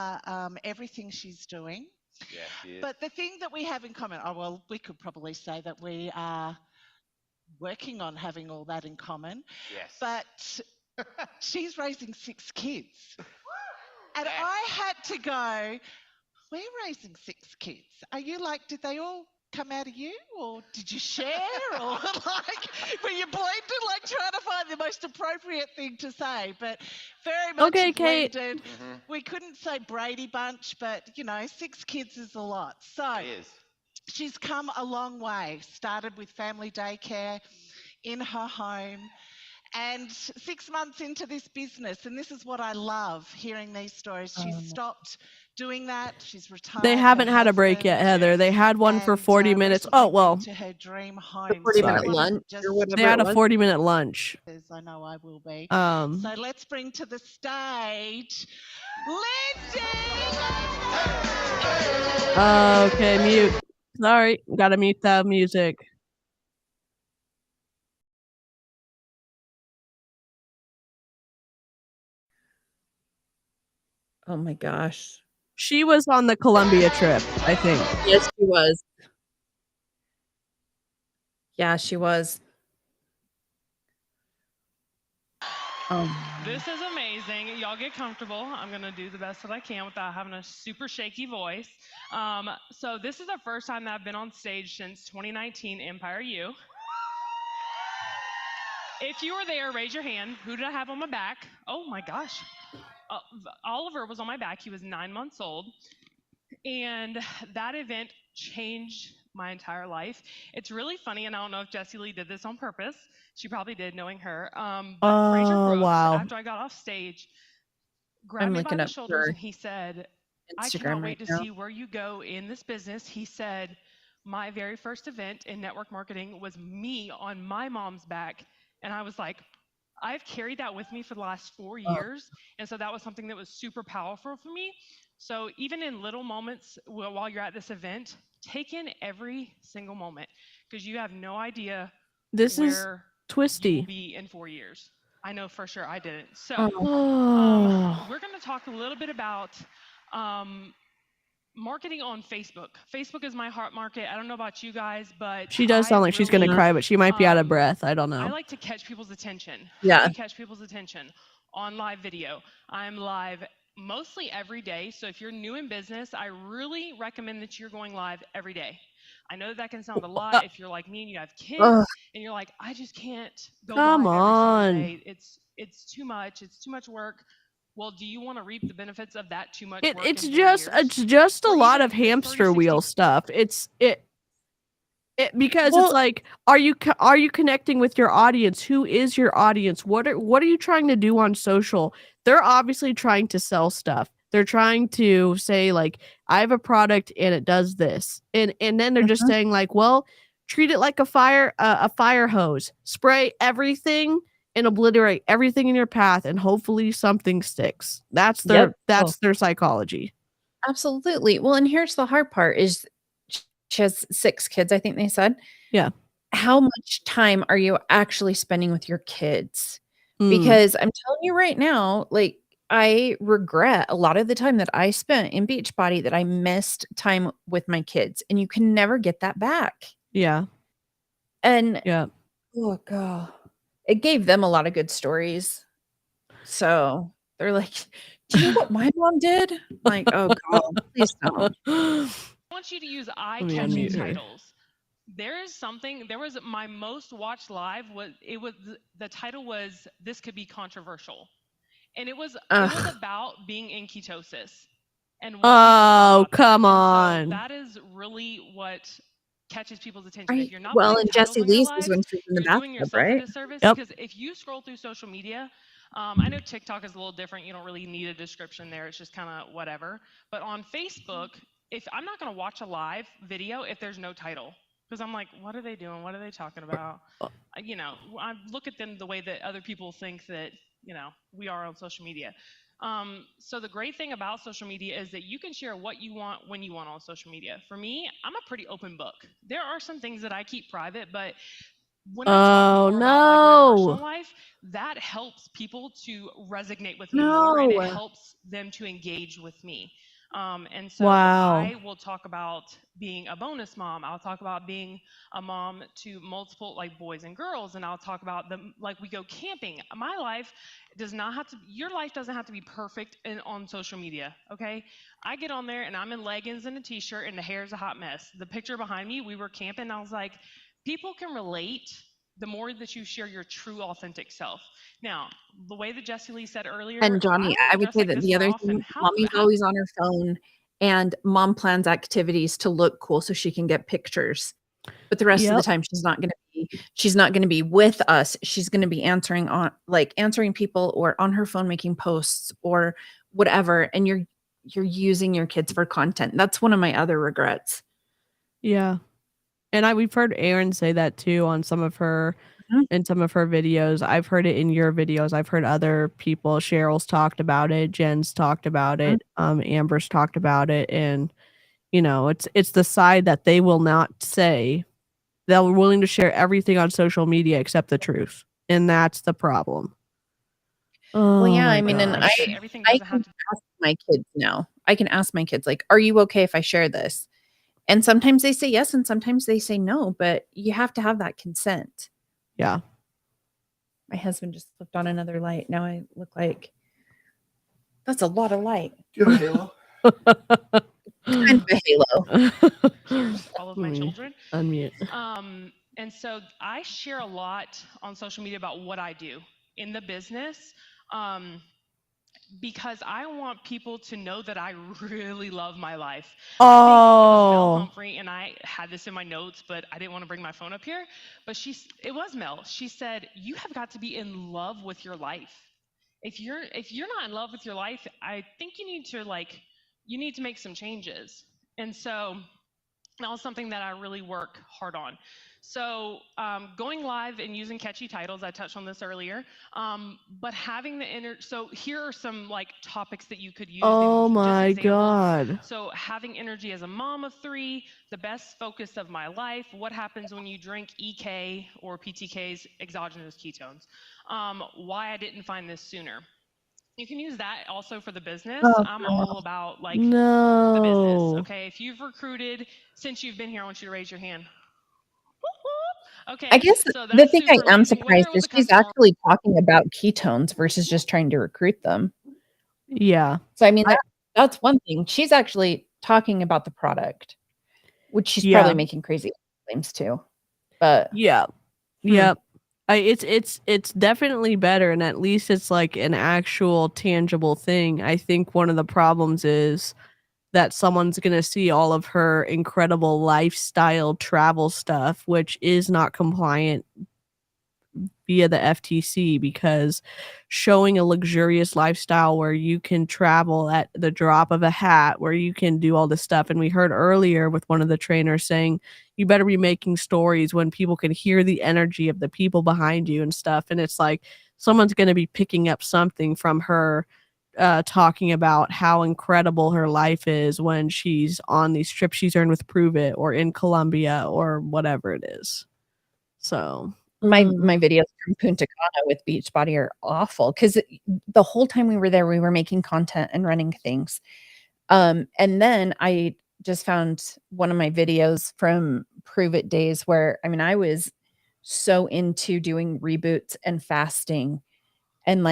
everything she's doing. Yeah, she is. But the thing that we have in common, well, we could probably say that we are working on having all that in common. Yes. But she's raising 6 kids. And Yes. I had to go, we're raising 6 kids. Are you like, did they all come out of you, or did you share, or like were you blended, like trying to find the most appropriate thing to say? But very much Okay, Kate. blended. We couldn't say Brady Bunch, but 6 kids is a lot. So It is. she's come a long way. Started with family daycare in her home, And 6 months into this business, and this is what I love, hearing these stories, she's stopped doing that. She's retired. They haven't had a break yet, Heather. They had one for 40 minutes. Oh, well. To her dream home. 40-minute So lunch just, or whatever They had it a was. 40-minute lunch. I know I will be. So So let's bring to the stage Lindsay. okay, mute. Sorry, gotta mute that music. Oh my gosh. She was on the Columbia trip, I think. Yes, she was. Yeah, she was. This is amazing. Y'all get comfortable. I'm going to do the best that I can without having a super shaky voice. So this is the first time that I've been on stage since 2019 Empire U. If you were there, raise your hand. Who did I have on my back? Oh my gosh. Oliver was on my back. He was 9 months old. And that event changed my entire life. It's really funny, and I don't know if Jessie Lee did this on purpose. She probably did, knowing her. But Fraser Brooks, wow. after I got off stage, grabbed me by the shoulders and he said, I cannot wait to see where you go in this business. He said, my very first event in network marketing was me on my mom's back. And I was like, I've carried that with me for the last 4 years. And so that was something that was super powerful for me. So even in little moments while you're at this event, take in every single moment, because you have no idea This is where twisty. you'll be in 4 years. I know for sure I didn't. So we're going to talk a little bit about marketing on Facebook. Facebook is my heart market. I don't know about you guys, but She does sound like she's gonna cry, but she might be out of breath. I don't know. I like to catch people's attention. Yeah. How do you catch people's attention? On live video. I'm live mostly every day. So if you're new in business, I really recommend that you're going live every day. I know that can sound a lot if you're like me and you have kids and you're like, I just can't go Come live on. every single day. It's too much. It's too much work. Well, do you want to reap the benefits of that too much work? It's in 4 just years? a Or lot even of hamster 30, wheel 60 stuff. Because it's like, are you connecting with your audience? Who is your audience? What are you trying to do on social? They're obviously trying to sell stuff. They're trying to say like, I have a product and it does this, and then they're just saying like, well, treat it like a fire hose. Spray everything and obliterate everything in your path, and hopefully something sticks. That's their their psychology. Absolutely. Well, and here's the hard part is she has 6 kids, I think they said. Yeah. How much time are you actually spending with your kids? Because I'm telling you right now, like, I regret a lot of the time that I spent in Beachbody that I missed time with my kids, and you can never get that back. Yeah. And yeah. Oh god. It gave them a lot of good stories. So they're like, do you know what my mom did? Like, oh god, please don't. I want you to use eye-catching unmute her. titles. There was my most watched live the title was This Could Be Controversial. And it was about being in ketosis. And what Oh, come and on. so that is really what catches people's attention. Right. If you're not Well, putting and titles Jessie on your Lee's lives, was when she was in the you're doing bathtub, yourself a right? disservice. Yep. Because if you scroll through social media, I know TikTok is a little different. You don't really need a description there. It's just kind of whatever. But on Facebook, if I'm not going to watch a live video if there's no title, because I'm like, what are they doing? What are they talking about? You know, I look at them the way that other people think that, you know, we are on social media. So the great thing about social media is that you can share what you want when you want on social media. For me, I'm a pretty open book. There are some things that I keep private, but when I talk more about like my personal life, that helps people to resonate with me more, and it helps them to engage with me. And so I will talk about being a bonus mom. I'll talk about being a mom to multiple like boys and girls, and I'll talk about them like we go camping. My life does not have to. Your life doesn't have to be perfect on social media. Okay, I get on there and I'm in leggings and a t-shirt, and the hair's a hot mess. The picture behind me, we were camping. And I was like, people can relate the more that you share your true, authentic self. Now, the way that Jessie Lee said earlier, And Johnny, I would say that the other thing, mommy's always on her phone, and mom plans activities to look cool so she can get pictures. But the rest of the Yep. time she's not going to be with us. She's going to be answering people or on her phone making posts or whatever, and you're using your kids for content. That's one of my other regrets. Yeah. And we've heard Erin say that too on some of her in some of her videos. I've heard it in your videos. I've heard other people, Cheryl's talked about it, Jen's talked about it, Amber's talked about it, and it's the side that they will not say. They're willing to share everything on social media except the truth, and that's the problem. Well, yeah, my I mean, and gosh. Everything I doesn't can have to. ask my kids now. I can ask my kids, like, are you okay if I share this? And sometimes they say yes, and sometimes they say no, but you have to have that consent. Yeah. My husband just flipped on another light. Now I look like that's a lot of light. Do you have a halo? Kind of a halo. All of my children. Unmute. And so I share a lot on social media about what I do in the business, because I want people to know that I really love my life. I think it was Mel Humphrey, and I had this in my notes, but I didn't want to bring my phone up here. But it was Mel. She said, "You have got to be in love with your life. If you're not in love with your life, I think you need to make some changes." And so that was something that I really work hard on. So going live and using catchy titles, I touched on this earlier, but having so here are some topics that you could use. Oh just my examples. God. So having energy as a mom of 3, the best focus of my life, what happens when you drink 𝐔𝐄 or PTK's exogenous ketones, why I didn't find this sooner. You can use that also for the business. I'm all about the business. Okay, if you've recruited since you've been here, I want you to raise your hand. Okay. I guess so the thing I am amazing. surprised is she's actually talking about ketones versus just trying to recruit them. Yeah. So I mean, that's one thing. She's actually talking about the product, which she's probably making crazy claims to. But yep. It's definitely better, and at least it's like an actual tangible thing. I think one of the problems is that someone's going to see all of her incredible lifestyle travel stuff, which is not compliant via the FTC, because showing a luxurious lifestyle where you can travel at the drop of a hat, where you can do all this stuff. And we heard earlier with one of the trainers saying, you better be making stories when people can hear the energy of the people behind you and stuff. And it's like someone's going to be picking up something from her talking about how incredible her life is when she's on these trips she's earned with Prove It or in Colombia or whatever it is. So my videos from Punta Cana with Beachbody are awful, because the whole time we were there, we were making content and running things. And then I just found one of my videos from Prove It days where, I mean, I was so into doing reboots and fasting and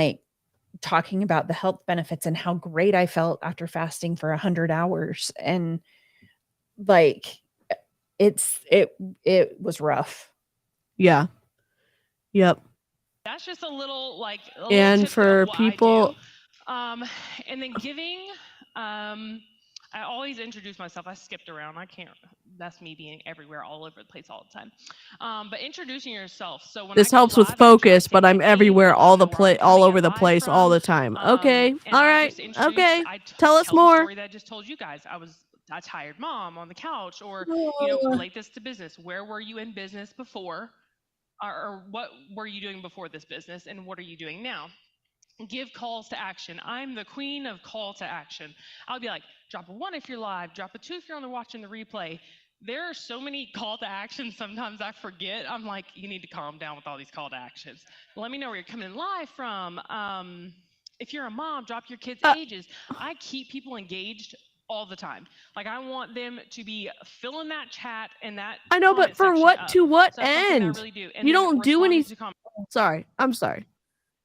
talking about the health benefits and how great I felt after fasting for 100 hours. And it was rough. Yeah. Yep. That's just a little and for people and then giving I always introduce myself. I skipped around. I can't. That's me being everywhere, all over the place, all the time. But introducing yourself. So when this I go helps with live, I try to focus, say but my I'm name, everywhere, let all them the know where I'm all coming over in the live place, all from. the time. Okay. And All I right. just introduce- Okay. I Tell us tell the more. story that I just told you guys. I was a tired mom on the couch, or relate this to business. Where were you in business before, or what were you doing before this business, and what are you doing now? Give calls to action. I'm the queen of call to action. I'll be like, drop a 1 if you're live, drop a 2 if you're watching the replay. There are so many call to actions, sometimes I forget. I'm like, you need to calm down with all these call to actions. Let me know where you're coming live from. If you're a mom, drop your kids' ages. I keep people engaged all the time. I want them to be filling that chat and that. I know, but for what, to what end? Really do. And you don't do anything. Sorry. I'm sorry.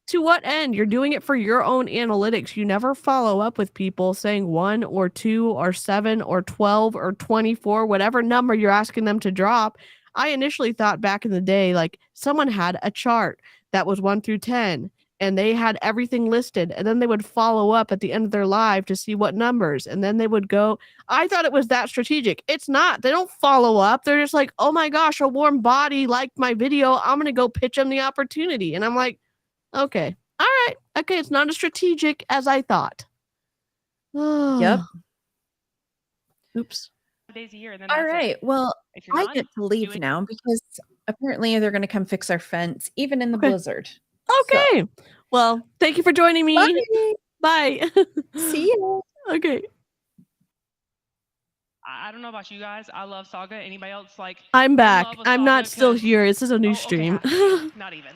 To what end? You're doing it for your own analytics. You never follow up with people saying 1 or 2 or 7 or 12 or 24, whatever number you're asking them to drop. I initially thought back in the day, someone had a chart that was 1 through 10, and they had everything listed, and then they would follow up at the end of their live to see what numbers, and then they would go. I thought it was that strategic. It's not. They don't follow up. They're just like, oh my gosh, a warm body liked my video. I'm going to go pitch them the opportunity. And I'm like, okay, all right. Okay, it's not as strategic as I thought. Yep. Oops. days a year, and then All that's it. right. Well, If you're I not, get to do leave it. now because apparently they're going to come fix our fence, even in the Okay. blizzard. Okay. Well, thank you for joining me. Bye. Bye. See you. Okay. I don't know about you guys. I love Saga. Anybody else like? I'm in back. love with I'm Saga? not still 'Cause- here. This is a new Oh, okay, stream. half of you. Not even.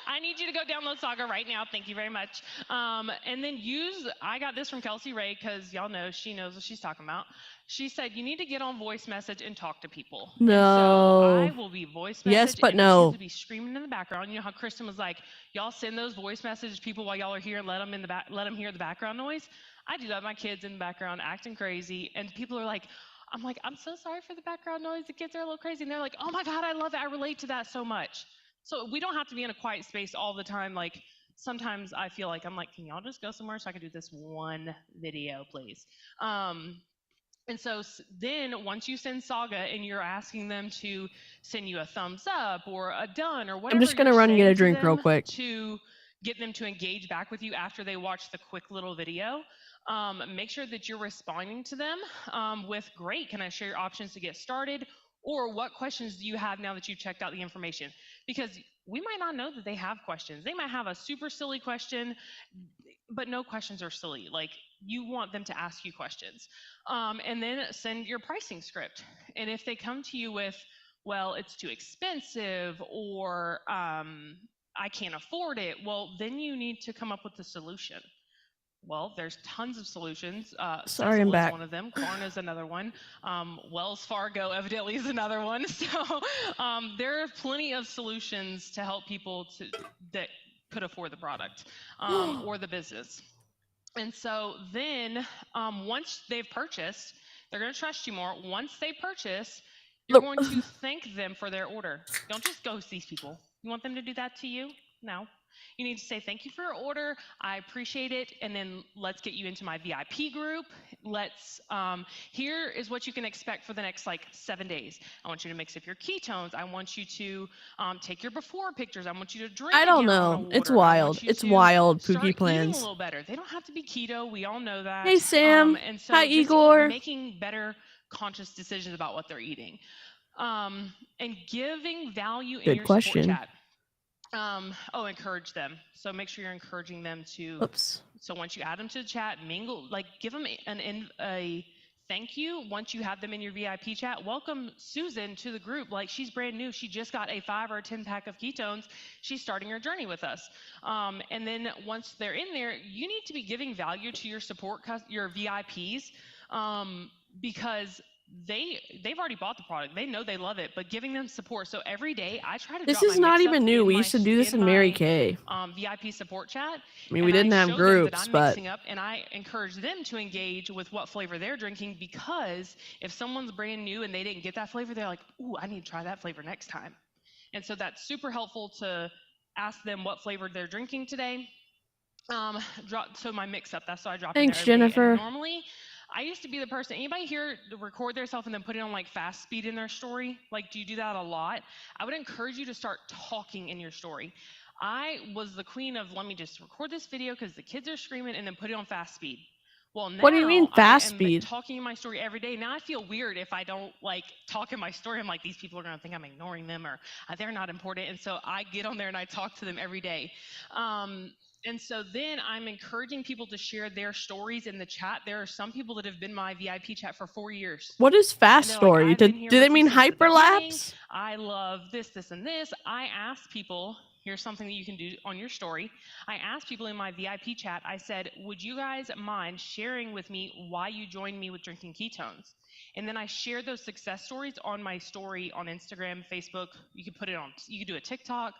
I need you to go download Saga right now. Thank you very much. And then I got this from Kelsey Ray because y'all know she knows what she's talking about. She said you need to get on voice message and talk to people. And so I No. will be voice Yes, message. but and the no. kids will be screaming in the background. You know how Kristen was like, y'all send those voice messages to people while y'all are here and let them hear the background noise. I do that with my kids in the background acting crazy, and people are like, I'm so sorry for the background noise. The kids are a little crazy. And they're like, oh my God, I love it. I relate to that so much. So we don't have to be in a quiet space all the time. Like sometimes I feel like can y'all just go somewhere so I can do this one video, please? And so then once you send Saga and you're asking them to send you a thumbs up or a done or whatever, I'm just going to you're run and get a saying to drink real them quick. to get them to engage back with you after they watch the quick little video. Make sure that you're responding to them with, great, can I share your options to get started? Or what questions do you have now that you've checked out the information? Because we might not know that they have questions. They might have a super silly question, but no questions are silly. Like, you want them to ask you questions. And then send your pricing script. And if they come to you with, well, it's too expensive, or I can't afford it, well, then you need to come up with a solution. Well, there's tons of solutions. Sorry, I'm Sezzle back. is one of them. Klarna is another one. Wells Fargo evidently is another one. So there are plenty of solutions to help people that could afford the product or the business. And so then once they've purchased, they're going to trust you more. Once they purchase, you're going to thank them for their order. Don't just ghost these people. You want them to do that to you? No. You need to say, thank you for your order. I appreciate it. And then let's get you into my VIP group. Here is what you can expect for the next 7 days. I want you to mix up your ketones. I want you to take your before pictures. I want you to drink I don't a gallon know. of It's water. I want wild. you It's to wild, start Pookie eating a plans. little better. They don't have to be keto. We all know that. Hey, Sam. And so Hi, just Igor. making better conscious decisions about what they're eating. And giving value in Good your question. support chat. Encourage them. So make sure you're encouraging them to. Oops. So once you add them to the chat, mingle, give them a thank you. Once you have them in your VIP chat, welcome Susan to the group. She's brand new. She just got a 5 or a 10 pack of ketones. She's starting her journey with us. And then once they're in there, you need to be giving value to your your VIPs, because they've already bought the product. They know they love it, but giving them support. So every day I try to This drop is my not mix-up even new. in We my- used to do this in Mary Kay. VIP support chat. I mean, we didn't have show them groups, that I'm but mixing up, and I encourage them to engage with what flavor they're drinking, because if someone's brand new and they didn't get that flavor, they're like, ooh, I need to try that flavor next time. And so that's super helpful to ask them what flavor they're drinking today. So my mix-up, that's why I drop Thanks, in there every day. Jennifer. And normally, I used to be the person, anybody here record themselves and then put it on fast speed in their story? Do you do that a lot? I would encourage you to start talking in your story. I was the queen of, let me just record this video because the kids are screaming and then put it on fast speed. Well, now What do you mean fast speed? talking in my story every day. Now I feel weird if I don't talk in my story. I'm like, these people are going to think I'm ignoring them, or they're not important. And so I get on there and I talk to them every day. And so then I'm encouraging people to share their stories in the chat. There are some people that have been my VIP chat for 4 years. What is fast And they're story? I've been here Do they with you mean since the beginning. hyperlapse? I love this, this, and this. I ask people, here's something that you can do on your story. I asked people in my VIP chat, I said, would you guys mind sharing with me why you joined me with drinking ketones? And then I shared those success stories on my story on Instagram, Facebook. You could put it on, you could do a TikTok.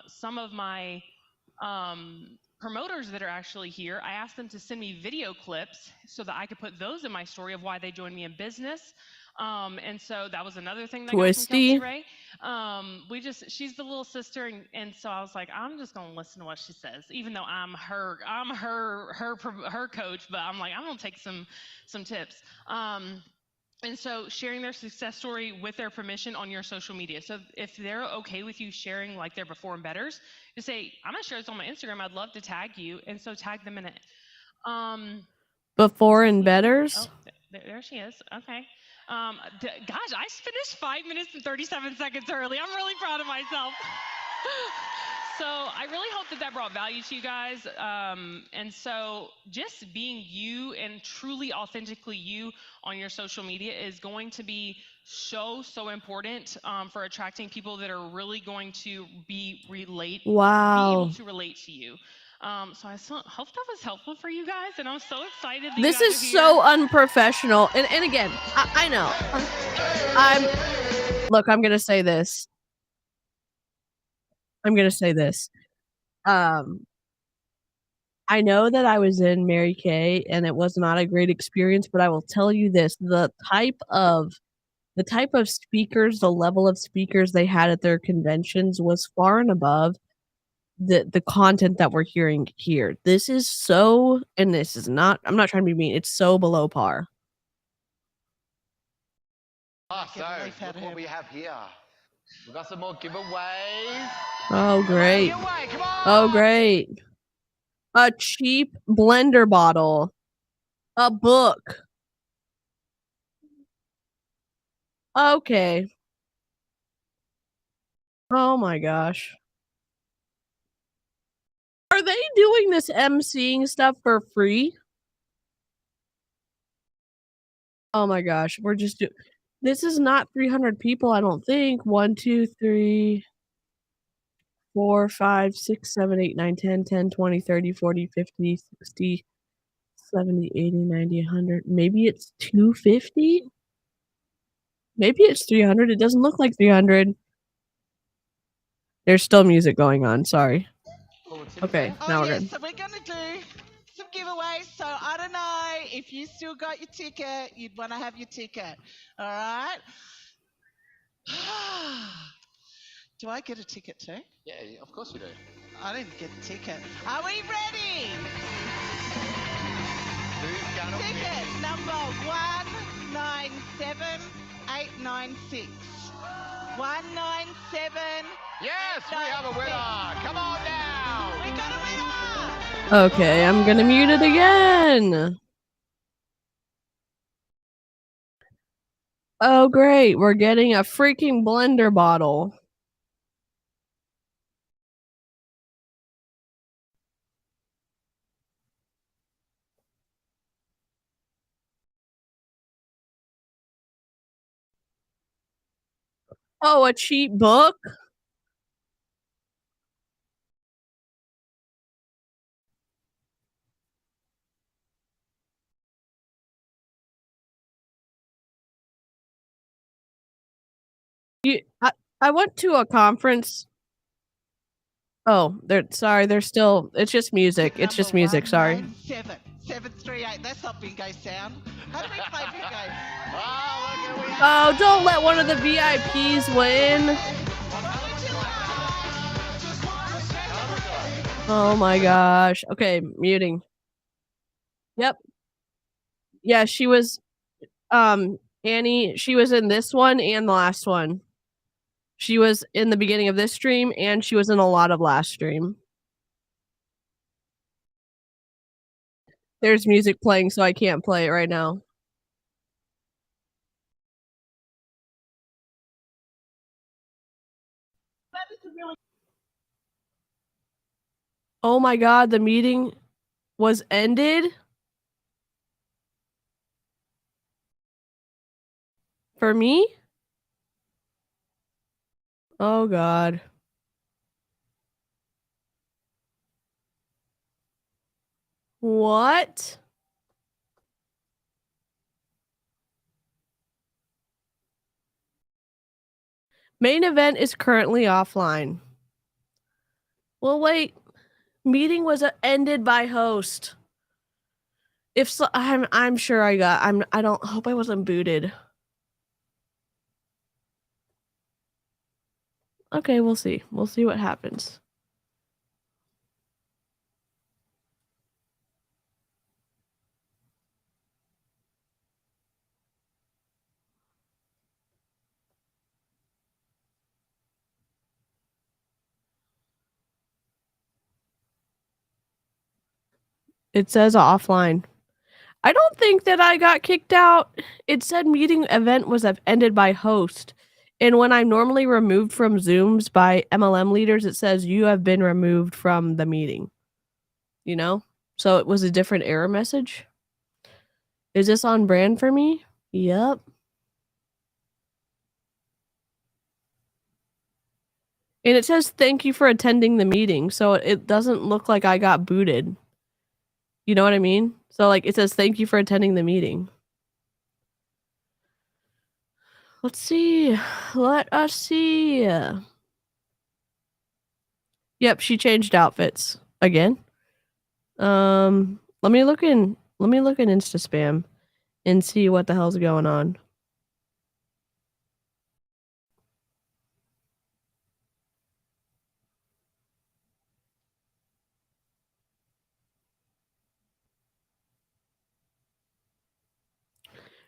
Some of my promoters that are actually here, I asked them to send me video clips so that I could put those in my story of why they joined me in business. And so that was another thing that Twisty. got from Kelsey Ray. She's the little sister, and so I was like, I'm just gonna listen to what she says, even though I'm her coach, but I'm like, I'm gonna take some tips. And so sharing their success story with their permission on your social media. So if they're okay with you sharing like their before and betters, just say, I'm gonna share this on my Instagram. I'd love to tag you, and so tag them in it. Before and betters. Oh, there she is. Okay. Gosh, I finished 5 minutes and 37 seconds early. I'm really proud of myself. So I really hope that brought value to you guys. And so just being you and truly authentically you on your social media is going to be so important for attracting people that are really going to be able to relate to you. So I hope that was helpful for you guys, and I'm so excited. That This is so unprofessional. And again, I know. Look, I'm gonna say this. I know that I was in Mary Kay and it was not a great experience, but I will tell you this, the type of speakers, the level of speakers they had at their conventions was far and above the content that we're hearing here. This is so, and this is not, I'm not trying to be mean, it's so below par. So look what we have here. We've got some more giveaways. Oh, great. Come on. Oh, great. A cheap blender bottle. A book. Okay. Oh my gosh. Are they doing this emceeing stuff for free? Oh my gosh. We're just this is not 300 people, I don't think. 1, 2, 3, 4, 5, 6, 7, 8, 9, 10, 10, 20, 30, 40, 50, 60, 70, 80, 90, 100. Maybe it's 250? Maybe it's 300. It doesn't look like 300. There's still music going on. Sorry. Okay, now we're good. So we're going to do some giveaways. So I don't know if you still got your ticket. You'd want to have your ticket. All right. Do I get a ticket too? Yeah, of course you do. I didn't get a ticket. Are we ready? Ticket number 197896. 197. Yes, we have a winner. Come on now. We got a winner. Okay, I'm gonna mute it again. Oh, great. We're getting a freaking blender bottle. Oh, a cheap book? I went to a conference. Oh, there's still, it's just music. It's just music, sorry. 738. That's not bingo sound. How do we play bingo? Oh, don't let one of the VIPs win. Oh my gosh. Okay, muting. Yep. Yeah, she was Annie, she was in this one and the last one. She was in the beginning of this stream and she was in a lot of last stream. There's music playing, so I can't play it right now. Oh my god, the meeting was ended? For me? Oh god. What? Main event is currently offline. Well, wait. Meeting was ended by host. If so, I'm sure I don't hope I wasn't booted. Okay, we'll see. We'll see what happens. It says offline. I don't think that I got kicked out. It said meeting event was ended by host. And when I'm normally removed from Zooms by MLM leaders, it says you have been removed from the meeting. You know? So it was a different error message. Is this on brand for me? Yep. And it says thank you for attending the meeting. So it doesn't look like I got booted. You know what I mean? So like it says thank you for attending the meeting. Let's see. Let us see. Yep, she changed outfits again. Let me look in Insta spam and see what the hell's going on.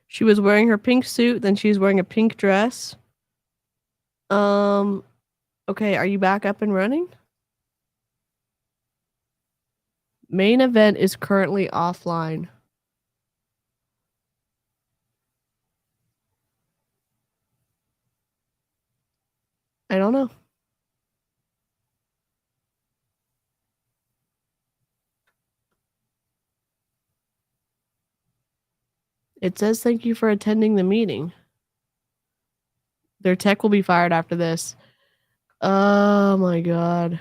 She was wearing her pink suit, then she's wearing a pink dress. Okay, are you back up and running? Main event is currently offline. I don't know. It says thank you for attending the meeting. Their tech will be fired after this. Oh my god.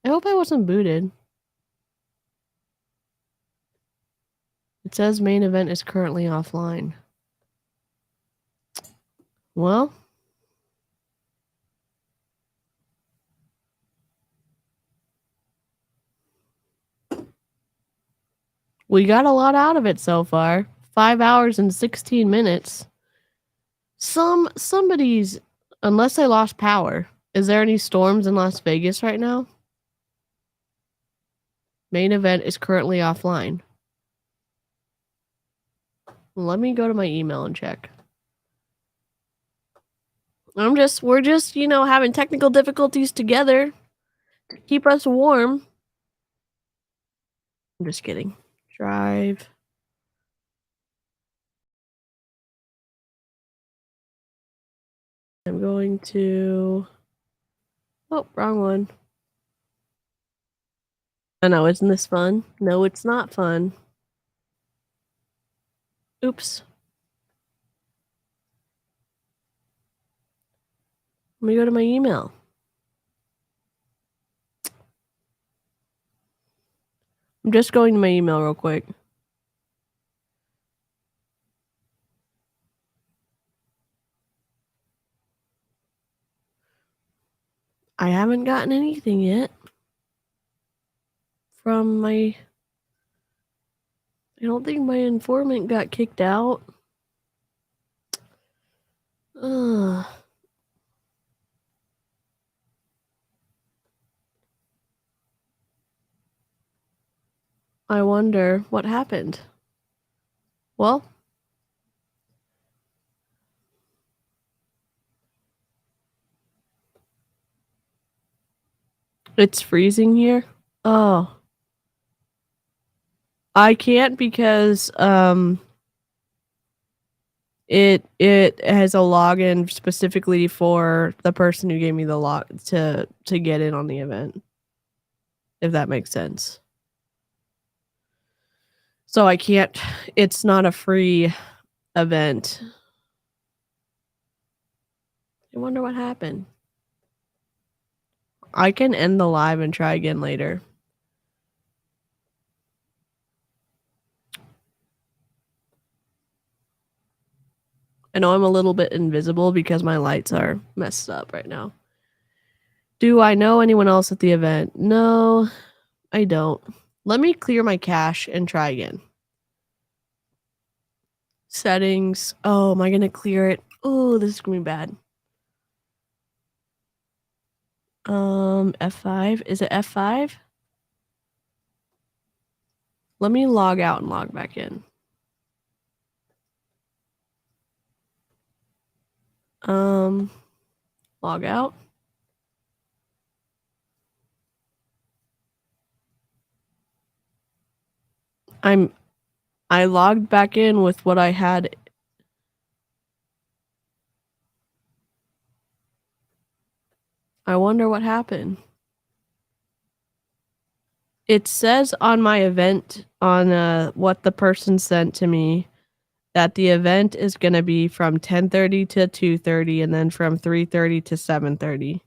I hope I wasn't booted. It says main event is currently offline. Well, we got a lot out of it so far. 5 hours and 16 minutes. Somebody's, unless I lost power. Is there any storms in Las Vegas right now? Main event is currently offline. Let me go to my email and check. We're just, you know, having technical difficulties together to keep us warm. I'm just kidding. Drive. I'm going to... Oh, wrong one. Oh no, isn't this fun? No, it's not fun. Oops. Let me go to my email. I'm just going to my email real quick. I haven't gotten anything yet from my... I don't think my informant got kicked out. Ugh. I wonder what happened. Well, it's freezing here. Oh. I can't because it has a login specifically for the person who gave me the log to get in on the event. If that makes sense. So I can't, it's not a free event. I wonder what happened. I can end the live and try again later. I know I'm a little bit invisible because my lights are messed up right now. Do I know anyone else at the event? No, I don't. Let me clear my cache and try again. Settings. Oh, am I going to clear it? Oh, this is going to be bad. F5. Is it F5? Let me log out and log back in. Log out. I logged back in with what I had. I wonder what happened. It says on my event on what the person sent to me that the event is going to be from 10:30 to 2:30 and then from 3:30 to 7:30.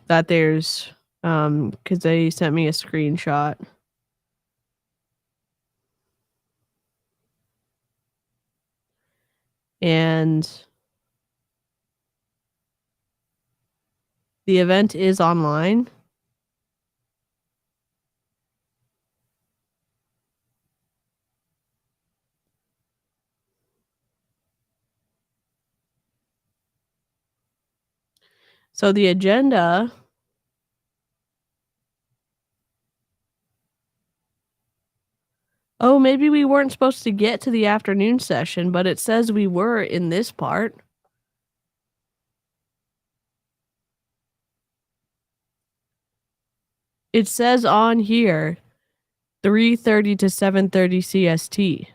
That there's cuz they sent me a screenshot. And the event is online. So the agenda Oh, maybe we weren't supposed to get to the afternoon session, but it says we were in this part. It says on here 3:30 to 7:30 CST.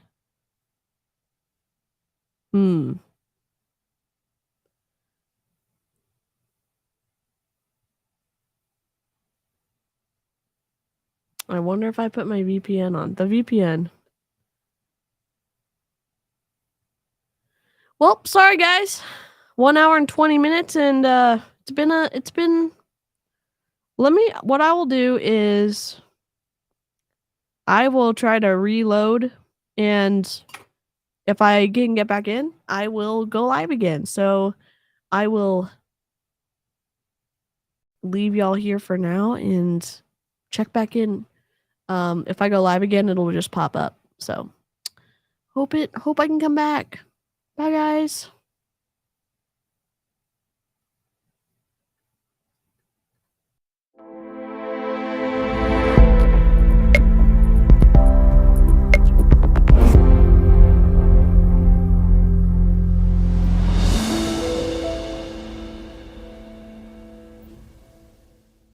I wonder if I put my VPN on. The VPN. Well, sorry guys. 1 hour and 20 minutes and it's been what I will do is I will try to reload, and if I can get back in, I will go live again. So I will leave y'all here for now and check back in. If I go live again, it'll just pop up. So hope I can come back. Bye guys.